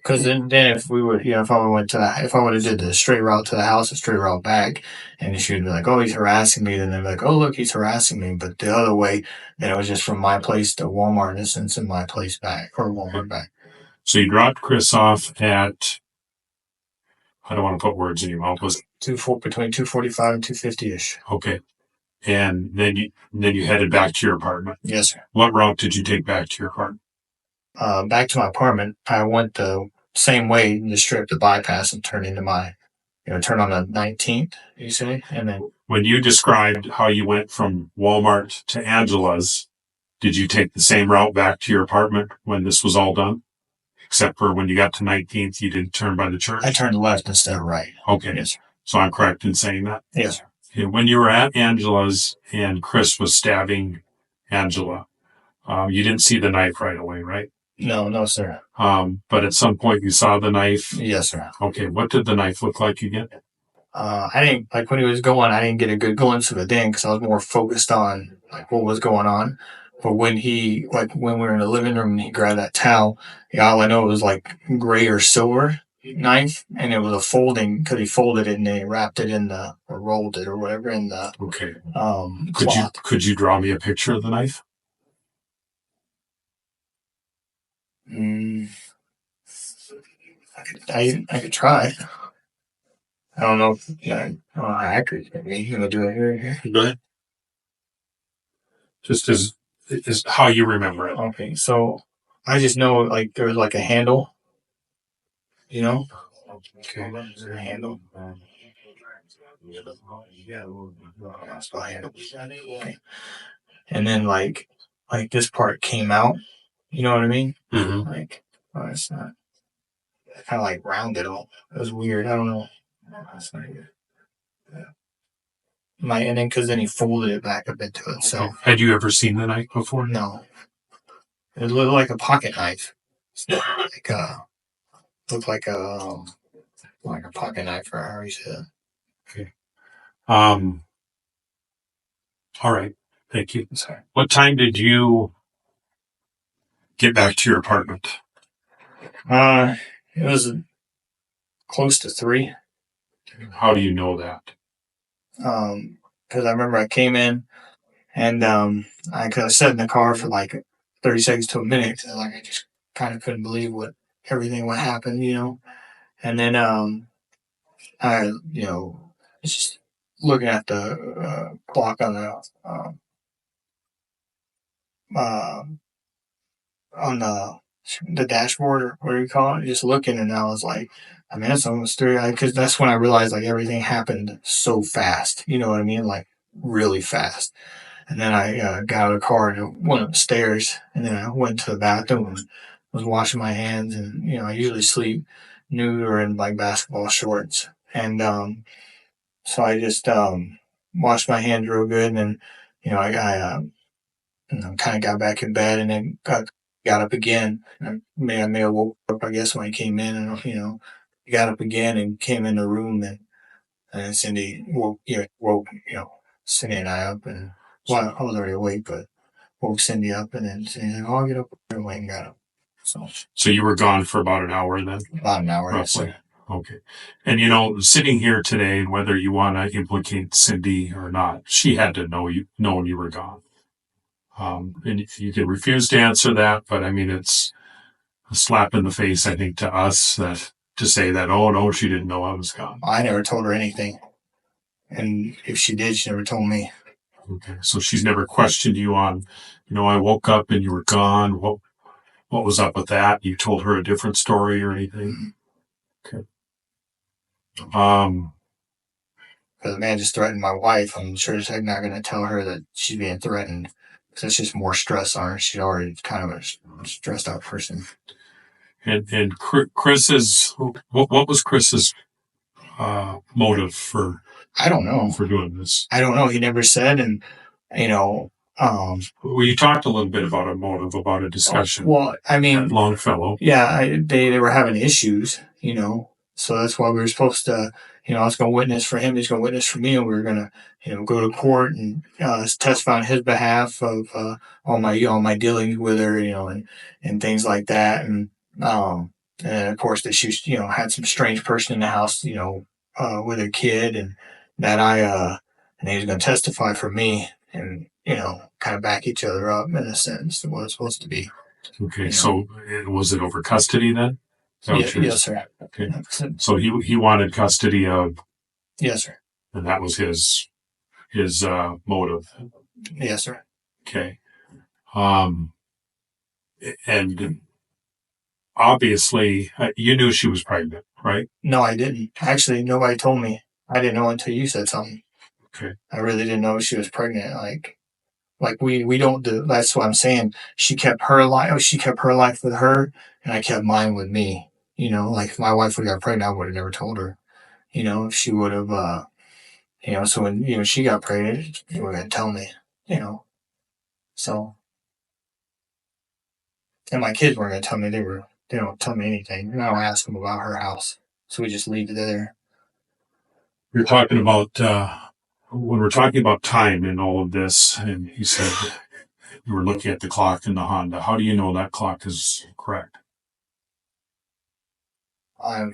Because then if we would, if I would have did the straight route to the house, a straight route back, and she would be like, oh, he's harassing me, then they'd be like, oh, look, he's harassing me. But the other way, then it was just from my place to Walmart, in a sense, and my place back, or Walmart back. So you dropped Chris off at, I don't want to put words in your mouth, was it? Between 245 and 250-ish. Okay. And then you headed back to your apartment. Yes, sir. What route did you take back to your apartment? Back to my apartment, I went the same way, just straight up the bypass and turned into my, turn on the 19th, you say? And then... When you described how you went from Walmart to Angela's, did you take the same route back to your apartment when this was all done? Except for when you got to 19th, you didn't turn by the church? I turned left instead of right. Okay. Yes, sir. So I'm correct in saying that? Yes, sir. Okay. When you were at Angela's and Chris was stabbing Angela, you didn't see the knife right away, right? No, sir. But at some point you saw the knife? Yes, sir. Okay. What did the knife look like again? I didn't, like, when he was going, I didn't get a good glimpse of it then because I was more focused on, like, what was going on. But when he, like, when we were in the living room and he grabbed that towel, yeah, all I know it was, like, gray or silver knife, and it was a folding, because he folded it and they wrapped it in the, or rolled it or whatever in the Okay. cloth. Could you draw me a picture of the knife? I could try. I don't know if, yeah, I don't know how accurate it's going to be. You going to do it here? Go ahead. Just as how you remember it. Okay, so I just know, like, there was, like, a handle, you know? Okay. There's a handle. That's the handle. Okay. And then, like this part came out. You know what I mean? Mm-hmm. Like, oh, it's not. Kind of like rounded all. It was weird. I don't know. That's not good. Yeah. And then, because then he folded it back up into itself. Okay. Had you ever seen the knife before? No. It looked like a pocket knife. Like looked like a pocket knife, or how you say it. Okay. All right. Thank you. Sorry. What time did you get back to your apartment? It was close to 3. How do you know that? Because I remember I came in and I could have sat in the car for like 30 seconds to a minute. Cause, like, I just kind of couldn't believe what happened, you know. And then I, just looking at the clock on uh, the dashboard, or what do you call it? Just looking, and I was like, I mean, it's almost 3. Because that's when I realized, like, everything happened so fast. You know what I mean? Like, really fast. And then I got out of the car and went upstairs, and then I went to the bathroom and was washing my hands. And, I usually sleep nude or in, like, basketball shorts. And so I just washed my hands real good, and then, I kind of got back in bed, and then got up again. I may have woke up, I guess, when I came in, and, got up again and came in the room, and Cindy woke Cindy and I up, and, well, I was already awake, but woke Cindy up, and then Cindy like, "Oh, I'll get up," and went and got up. So you were gone for about an hour then? About an hour, roughly. Yes, Okay. And sitting here today, whether you want to implicate Cindy or not, she had to know you were gone. And you can refuse to answer that, but I mean, it's a slap in the face, I think, to us to say that, oh no, she didn't know I was gone. I never told her anything. And if she did, she never told me. Okay. So she's never questioned you on, I woke up and you were gone. What was up with that? You told her a different story or anything? Okay. Because the man just threatened my wife. I'm sure as heck not going to tell her that she's being threatened. Because that's just more stress on her. She's already kind of a stressed out person. And Chris's, what was Chris's motive for? I don't know. For doing this. I don't know. He never said, and well, you talked a little bit about a motive, about a discussion. Well, I mean, at Longfellow. Yeah, they were having issues, so that's why we were supposed to, I was going to witness for him, he's going to witness for me, and we were going to, go to court and testify on his behalf of all my dealings with her, and things like that, and of course that she, had some strange person in the house, with her kid, and that and he was going to testify for me, and kind of back each other up in a sense to what it's supposed to be. Okay, so was it over custody then? Yes, sir. Okay, so he wanted custody of. Yes, sir. And that was his motive. Yes, sir. Okay, and obviously you knew she was pregnant, right? No, I didn't. Actually, nobody told me. I didn't know until you said something. Okay. I really didn't know she was pregnant. Like we don't do. That's what I'm saying. She kept her life. She kept her life with her, and I kept mine with me. Like if my wife would have got pregnant, I would have never told her. If she would have. So when she got pregnant, she was gonna tell me. So. And my kids weren't gonna tell me. They don't tell me anything. And I don't ask them about her house. So we just leave it there. You're talking about, when we're talking about time in all of this, and you said you were looking at the clock in the Honda, how do you know that clock is correct?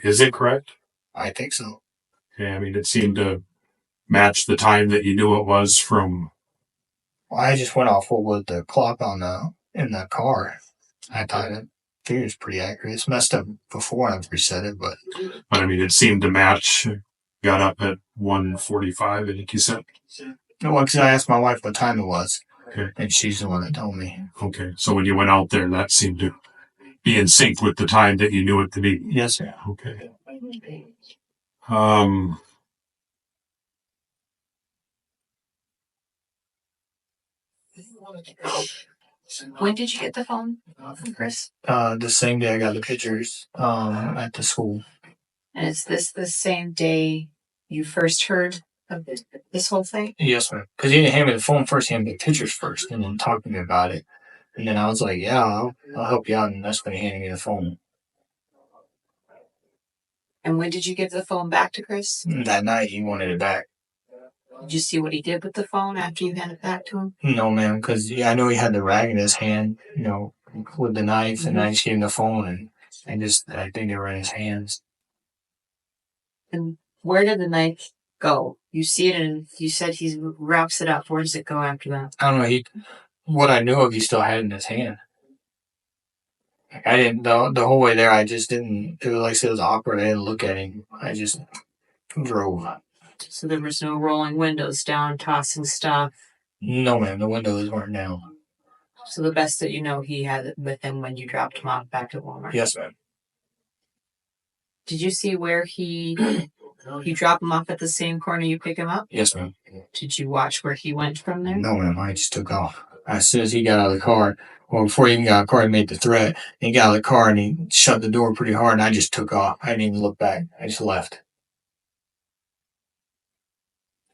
Is it correct? I think so. Okay, I mean, it seemed to match the time that you knew it was from. Well, I just went off what was the clock on in the car. I thought it figured pretty accurate. It's messed up before I reset it, but I mean, it seemed to match. Got up at 1:45, I think you said. no, because I asked my wife what time it was, Okay. and she's the one that told me. Okay, so when you went out there, that seemed to be in sync with the time that you knew it to be. Yes, sir. Okay. When did you get the phone, Chris? The same day I got the pictures at the school. And is this the same day you first heard of this whole thing? Yes, ma'am. Because he didn't hand me the phone first, he handed me the pictures first, and then talked to me about it. And then I was like, yeah, I'll help you out, and that's when he handed me the phone. And when did you give the phone back to Chris? That night, he wanted it back. Did you see what he did with the phone after you handed it back to him? No, ma'am, because I know he had the rag in his hand, with the knife, and I just gave him the phone, and I think they were in his hands. And where did the knife go? You see it, and you said he wraps it up. Where does it go after that? I don't know. What I knew of, he still had it in his hand. I didn't, the whole way there, I just didn't, it was like I said, it was awkward. I didn't look at him. I just drove. So there was no rolling windows down, tossing stuff? No, ma'am, the windows weren't down. So the best that you know, he had it with him when you dropped him off back at Walmart? Yes, ma'am. Did you see where he dropped him off at the same corner you pick him up? Yes, ma'am. Did you watch where he went from there? No, ma'am, I just took off. As soon as he got out of the car, or before he even got out of the car, he made the threat. He got out of the car and he shut the door pretty hard, and I just took off. I didn't even look back. I just left.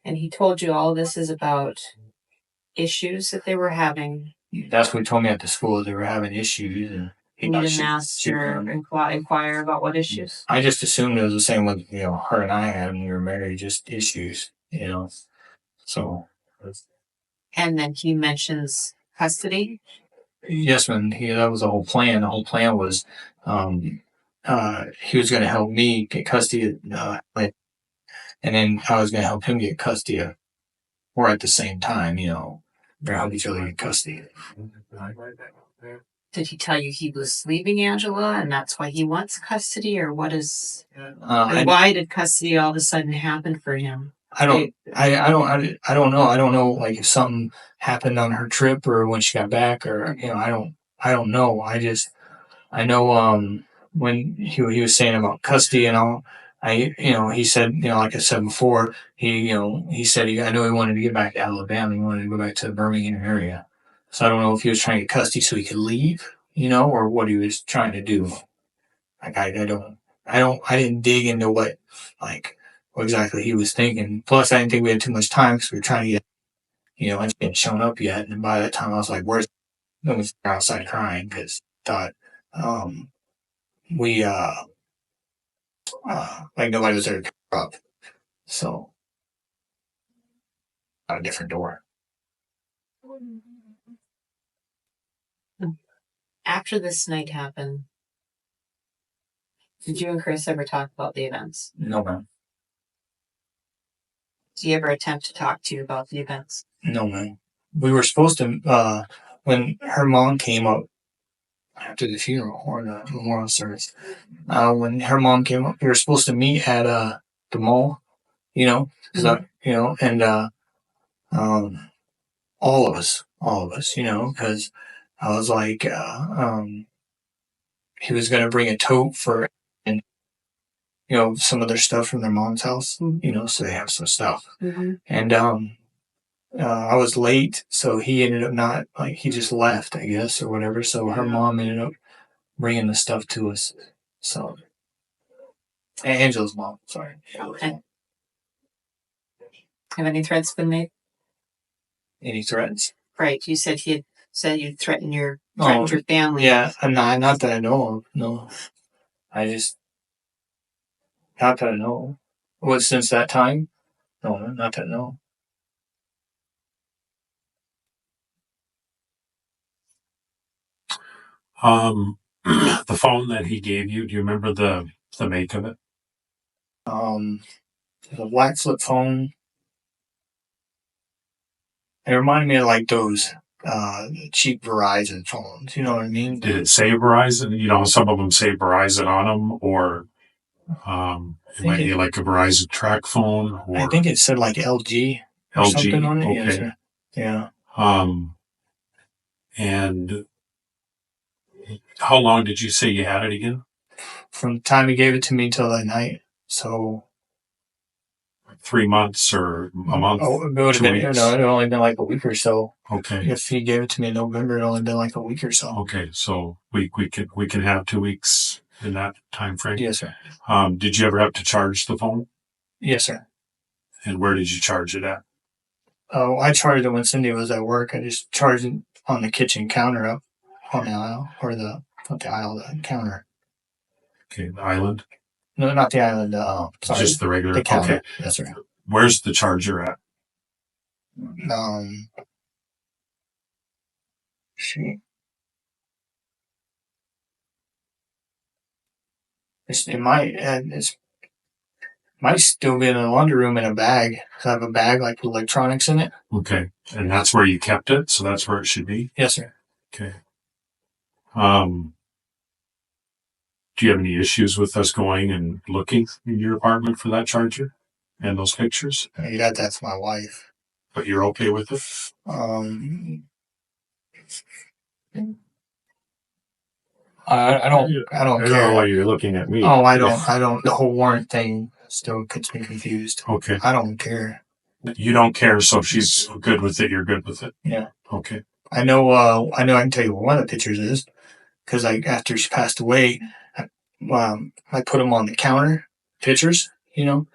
And he told you all this is about issues that they were having. That's what he told me at the school. They were having issues, and you didn't ask or inquire about what issues? I just assumed it was the same with her and I had when we were married, just issues, So. And then he mentions custody. Yes, ma'am. That was the whole plan. The whole plan was, he was going to help me get custody, and then I was going to help him get custody, or at the same time, we're help each other get custody. Did he tell you he was leaving Angela and that's why he wants custody, or what is? Why did custody all of a sudden happen for him? I don't know. I don't know, like, if something happened on her trip or when she got back, or I don't know. I know when he was saying about custody and all, he said, like I said before, he said I know he wanted to get back to Alabama. He wanted to go back to the Birmingham area. So I don't know if he was trying to get custody so he could leave, or what he was trying to do. Like, I didn't dig into what exactly he was thinking. Plus, I didn't think we had too much time because we were trying to get, I hadn't shown up yet. And by that time, I was like, where's, I was outside crying because I thought, nobody was there to cover up. So, out a different door. After this night happened, did you and Chris ever talk about the events? No, ma'am. Did he ever attempt to talk to you about the events? No, ma'am. We were supposed to, when her mom came up after the funeral or the memorial service, when her mom came up, we were supposed to meet at the mall, and all of us, because I was like, he was going to bring a tote for, and some of their stuff from their mom's house, so they have some stuff. Mm-hmm. And I was late, so he ended up not, he just left, I guess, or whatever. So her mom ended up bringing the stuff to us. So, Angela's mom, sorry. Okay. Have any threats been made? Any threats? Right. You said he had said you'd threatened your family. Yeah, not that I know of. No. Not that I know. What, since that time? No, not that, no. The phone that he gave you, do you remember the make of it? The black flip phone. It reminded me of like those cheap Verizon phones. You know what I mean? Did it say Verizon? You know, some of them say Verizon on them, or it might be like a Verizon track phone. Or I think it said like LG or LG, something on it. okay. Yes, sir. Yeah. And how long did you say you had it again? From the time he gave it to me till that night. So 3 months or a month? Oh, it would have been, it would only been like a week or so. Okay. If he gave it to me in November, it would only been like a week or so. Okay, so we can have 2 weeks in that time frame. Yes, sir. Did you ever have to charge the phone? Yes, sir. And where did you charge it at? Oh, I charged it when Cindy was at work. I just charged it on the kitchen counter up on the aisle, or not the aisle, the counter. Okay, the island? No, not the island. Sorry, just the regular. The counter. Okay. Yes, sir. Where's the charger at? See. It might still be in the laundry room in a bag. I have a bag like with electronics in it. Okay, and that's where you kept it, so that's where it should be? Yes, sir. Okay. Do you have any issues with us going and looking in your apartment for that charger and those pictures? Yeah, that's my wife. But you're okay with it? I don't care. I don't know why you're looking at me. Oh, I don't. The whole warrant thing still gets me confused. Okay. I don't care. You don't care, so if she's good with it, you're good with it? Yeah. Okay. I know I can tell you what one of the pictures is, because after she passed away, I put them on the counter, pictures, and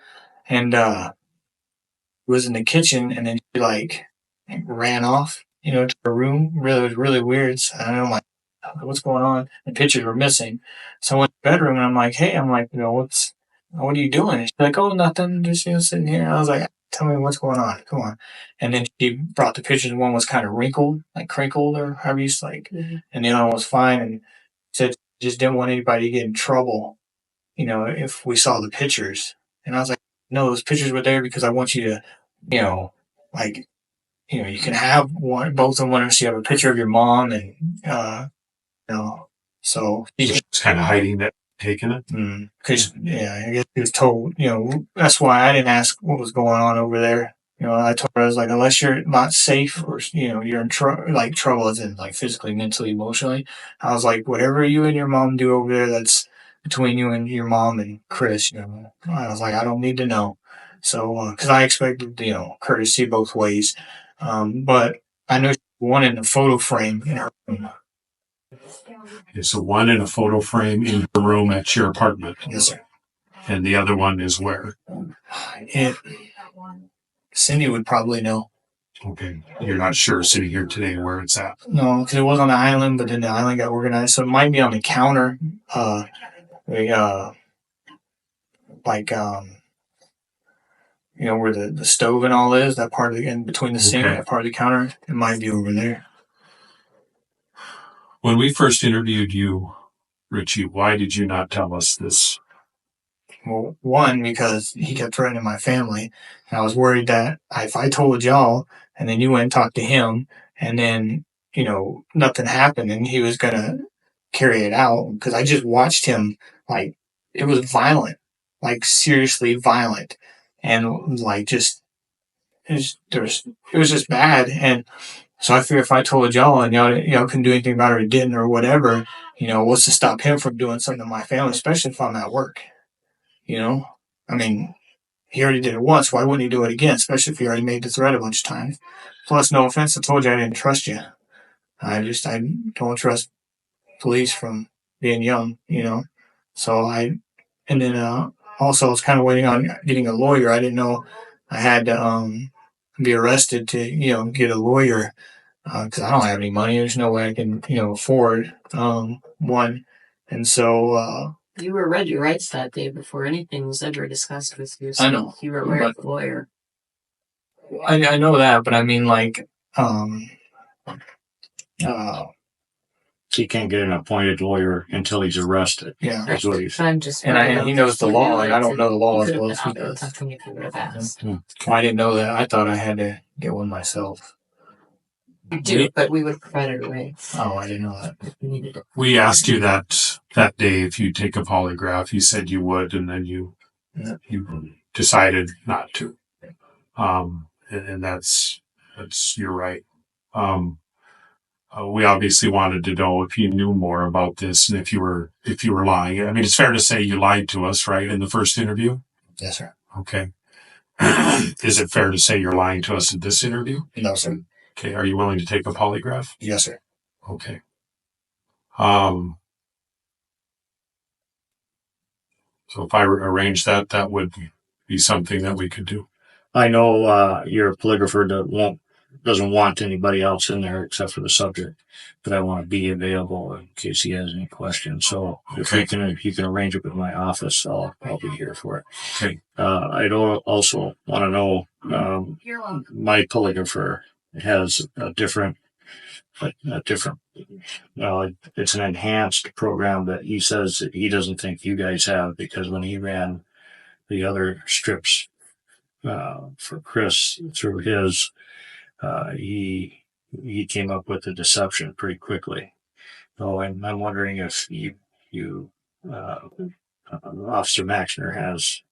it was in the kitchen, and then she ran off, to her room. Really, it was really weird. So I'm like, what's going on? The pictures were missing. So I went to the bedroom, and I'm like, hey, what are you doing? And she's like, oh, nothing, just sitting here. And I was like, tell me what's going on. Come on. And then she brought the pictures. One was kind of wrinkled, like crinkled, or however you and the other one was fine. And said just didn't want anybody to get in trouble, if we saw the pictures. And I was like, no, those pictures were there because I want you to, you can have both of them once you have a picture of your mom and, so she's kind of hiding that, taking it. Because I guess he was told, that's why I didn't ask what was going on over there. I told her, I was like, unless you're not safe or, you're in trouble as in physically, mentally, emotionally. I was like, whatever you and your mom do over there, that's between you and your mom and Chris, I was like, I don't need to know. So, cause I expected, courtesy both ways. But I know one in a photo frame in her room. Okay, so one in a photo frame in her room at your apartment. Yes, sir. And the other one is where? Cindy would probably know. Okay. You're not sure sitting here today where it's at? No, because it was on the island, but then the island got organized. So it might be on the counter. Where the stove and all is, that part in between the sink, that part of the counter, it might be over there. When we first interviewed you, Richie, why did you not tell us this? Well, one, because he kept threatening my family, and I was worried that if I told y'all, and then you went and talked to him, and then, nothing happened, and he was going to carry it out, because I just watched him, it was violent, seriously violent, and it was just bad, and so I figured if I told y'all and y'all couldn't do anything about it or didn't or whatever, what's to stop him from doing something to my family, especially if I'm at work, I mean, he already did it once. Why wouldn't he do it again, especially if he already made the threat a bunch of times? Plus, no offense, I told you I didn't trust you. I don't trust police from being young, So also I was kind of waiting on getting a lawyer. I didn't know I had to be arrested to, get a lawyer because I don't have any money. There's no way I can, afford one. And so... you were read your rights that day before anything was ever discussed with you. So I know. you were aware of the lawyer. I know that, but I mean, like, He can't get an appointed lawyer until he's arrested. yeah. That's what he's. I'm just. And he knows the law. Like, I don't know the law as well as he does. Something if you would have asked. I didn't know that. I thought I had to get one myself. You do, but we would have provided a way. Oh, I didn't know that. If we needed it. We asked you that day if you take a polygraph. You said you would, and then you decided not to. And that's you're right. We obviously wanted to know if you knew more about this and if you were lying. I mean, it's fair to say you lied to us, right, in the first interview? Yes, sir. Okay. Is it fair to say you're lying to us in this interview? No, sir. Okay. Are you willing to take a polygraph? Yes, sir. Okay. So if I arrange that would be something that we could do. I know you're a polygrapher that doesn't want anybody else in there except for the subject, but I want to be available in case he has any questions. So if you can arrange it with my office, I'll be here for it. Okay. I'd also want to know my polygrapher has a different. It's an enhanced program that he says that he doesn't think you guys have, because when he ran the other strips for Chris through his, he came up with a deception pretty quickly. So I'm wondering if you Officer Maxner has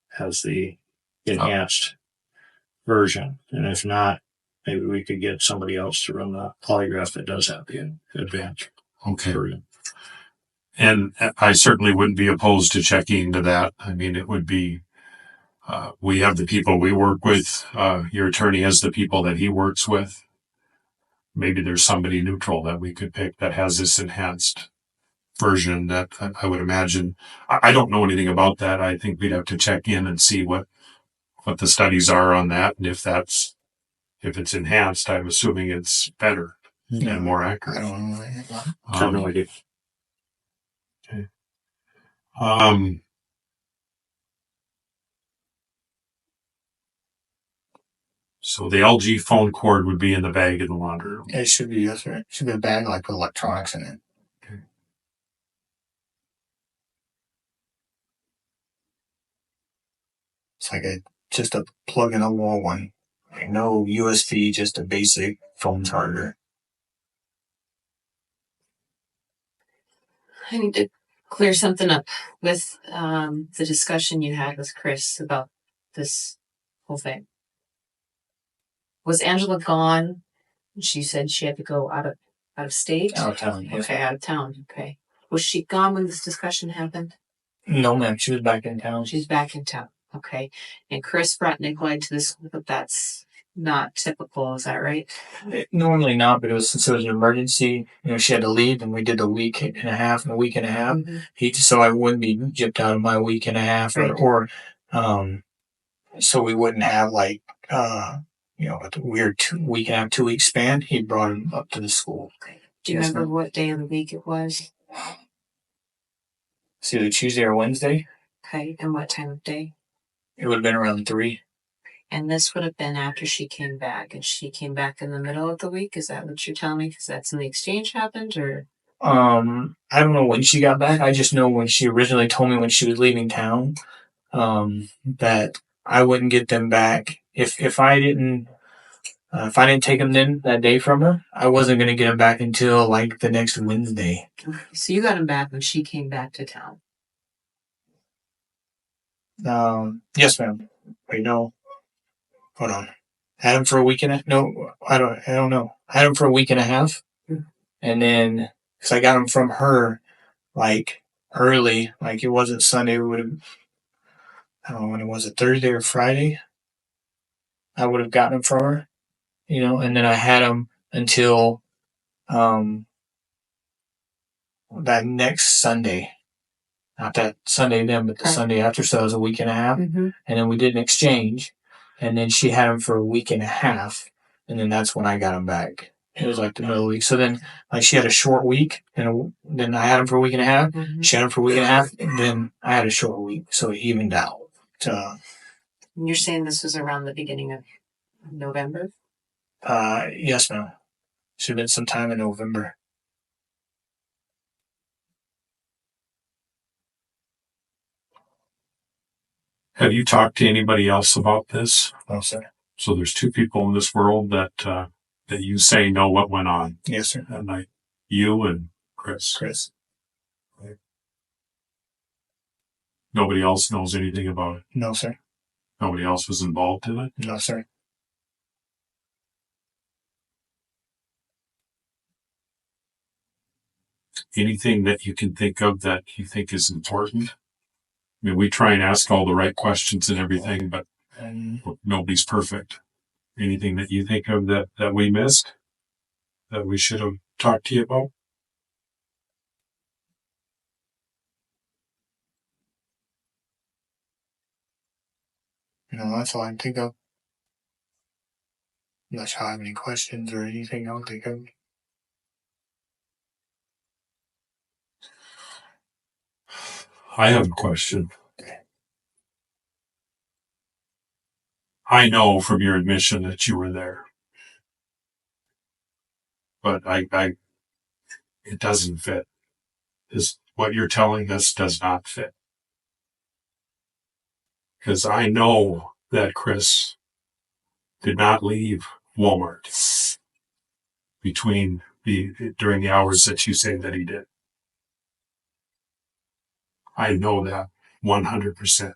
the enhanced version, and if not, maybe we could get somebody else to run the polygraph that does have the advanced version. And I certainly wouldn't be opposed to checking into that. I mean, it would be, we have the people we work with. Your attorney has the people that he works with. Maybe there's somebody neutral that we could pick that has this enhanced version that I would imagine. I don't know anything about that. I think we'd have to check in and see what the studies are on that. And if it's enhanced, I'm assuming it's better and more accurate. I don't know anything about it. I have no idea. Okay. So the LG phone cord would be in the bag in the laundry room. It should be, yes, sir. It should be a bag like with electronics in it. Okay. It's like just a plug in a wall one. Like no USB, just a basic phone charger. I need to clear something up with the discussion you had with Chris about this whole thing. Was Angela gone? She said she had to go out of state? Out of town. Yes. Okay, out of town. Okay. Was she gone when this discussion happened? No, ma'am. She was back in town. She's back in town. Okay. And Chris brought Nikolai to this, but that's not typical. Is that right? Normally not, but since it was an emergency, she had to leave, and we did a week and a half. Mm-hmm. So I wouldn't be gypped out of my week and a half, right. So we wouldn't have like, a weird 2 week span. He brought him up to the school. Okay. Do you remember what day of the week it was? It's either Tuesday or Wednesday. Okay. And what time of day? It would have been around 3. And this would have been after she came back, and she came back in the middle of the week. Is that what you're telling me? Because that's when the exchange happened, or? I don't know when she got back. I just know when she originally told me when she was leaving town, that I wouldn't get them back if I didn't take them then that day from her. I wasn't going to get them back until like the next Wednesday. Okay. So you got them back when she came back to town. Yes, ma'am. Wait, no. Hold on. Had him for a week and a half. No, I don't know. I had him for a week and a half. And then, because I got him from her, like, early. Like, it wasn't Sunday. It would have, I don't know when it was, Thursday or Friday. I would have gotten him from her, and then I had him until, that next Sunday. Not that Sunday then, but the Sunday after. So it was a week and a half. Mm-hmm. And then we did an exchange. And then she had him for a week and a half. And then that's when I got him back. It was like the middle of the week. So then, like, she had a short week. And then I had him for a week and a half. Mm-hmm. She had him for a week and a half. And then I had a short week. So it evened out. And you're saying this was around the beginning of November? Yes, ma'am. Should have been sometime in November. Have you talked to anybody else about this? No, sir. So there's two people in this world that you say know what went on Yes, sir. that night. You and Chris. Chris. Nobody else knows anything about it. No, sir. Nobody else was involved in it. No, sir. Anything that you can think of that you think is important? I mean, we try and ask all the right questions and everything, but nobody's perfect. Anything that you think of that we missed, that we should have talked to you about? No, that's all I can think of. Unless you have any questions or anything I'll think of. I have a question. I know from your admission that you were there, but it doesn't fit. What you're telling us does not fit. Because I know that Chris did not leave Walmart during the hours that you say that he did. I know that 100%.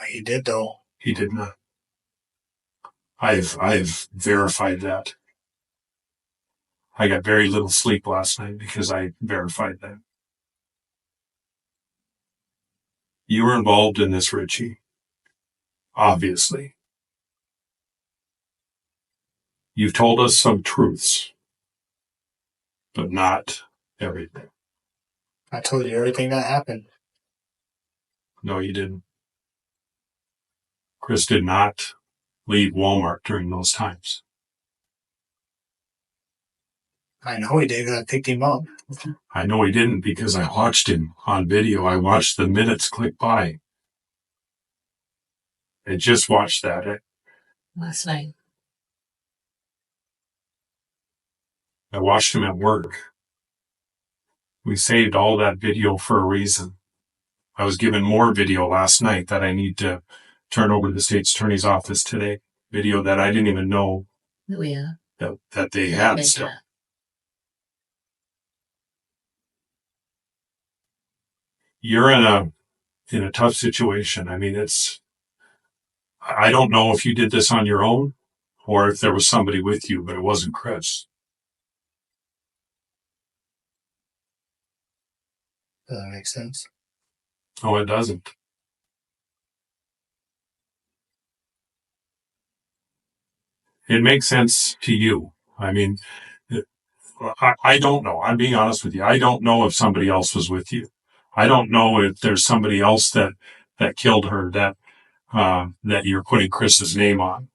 He did, though. He did not. I've verified that. I got very little sleep last night because I verified that. You were involved in this, Richie. Obviously. You've told us some truths, but not everything. I told you everything that happened. No, you didn't. Chris did not leave Walmart during those times. I know he did because I picked him up. I know he didn't because I watched him on video. I watched the minutes click by. I just watched that. Last night. I watched him at work. We saved all that video for a reason. I was given more video last night that I need to turn over to the state's attorney's office today. Video that I didn't even know that they had still. You're in a tough situation. I mean, I don't know if you did this on your own or if there was somebody with you, but it wasn't Chris. Does that make sense? No, it doesn't. It makes sense to you. I mean, I don't know. I'm being honest with you. I don't know if somebody else was with you. I don't know if there's somebody else that killed her that you're putting Chris's name on.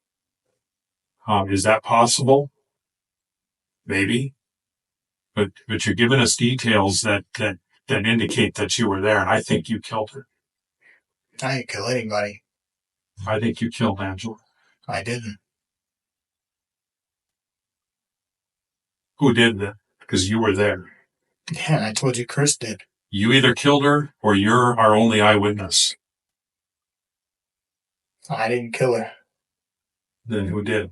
Is that possible? Maybe. But you're giving us details that indicate that you were there, and I think you killed her. I didn't kill anybody. I think you killed Angela. I didn't. Who did that? Because you were there. Yeah, I told you Chris did. You either killed her or you're our only eyewitness. I didn't kill her. Then who did?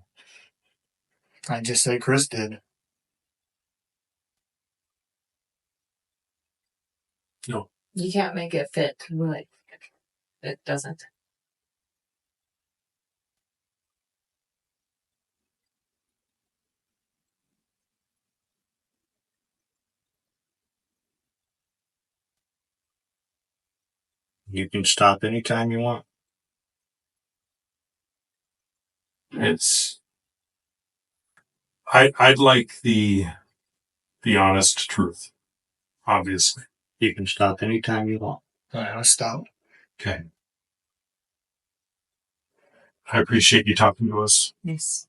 I just said Chris did. No. You can't make it fit. Like, it doesn't. You can stop anytime you want. I'd like the honest truth, obviously. You can stop anytime you want. All right, I'll stop. Okay. I appreciate you talking to us. Yes.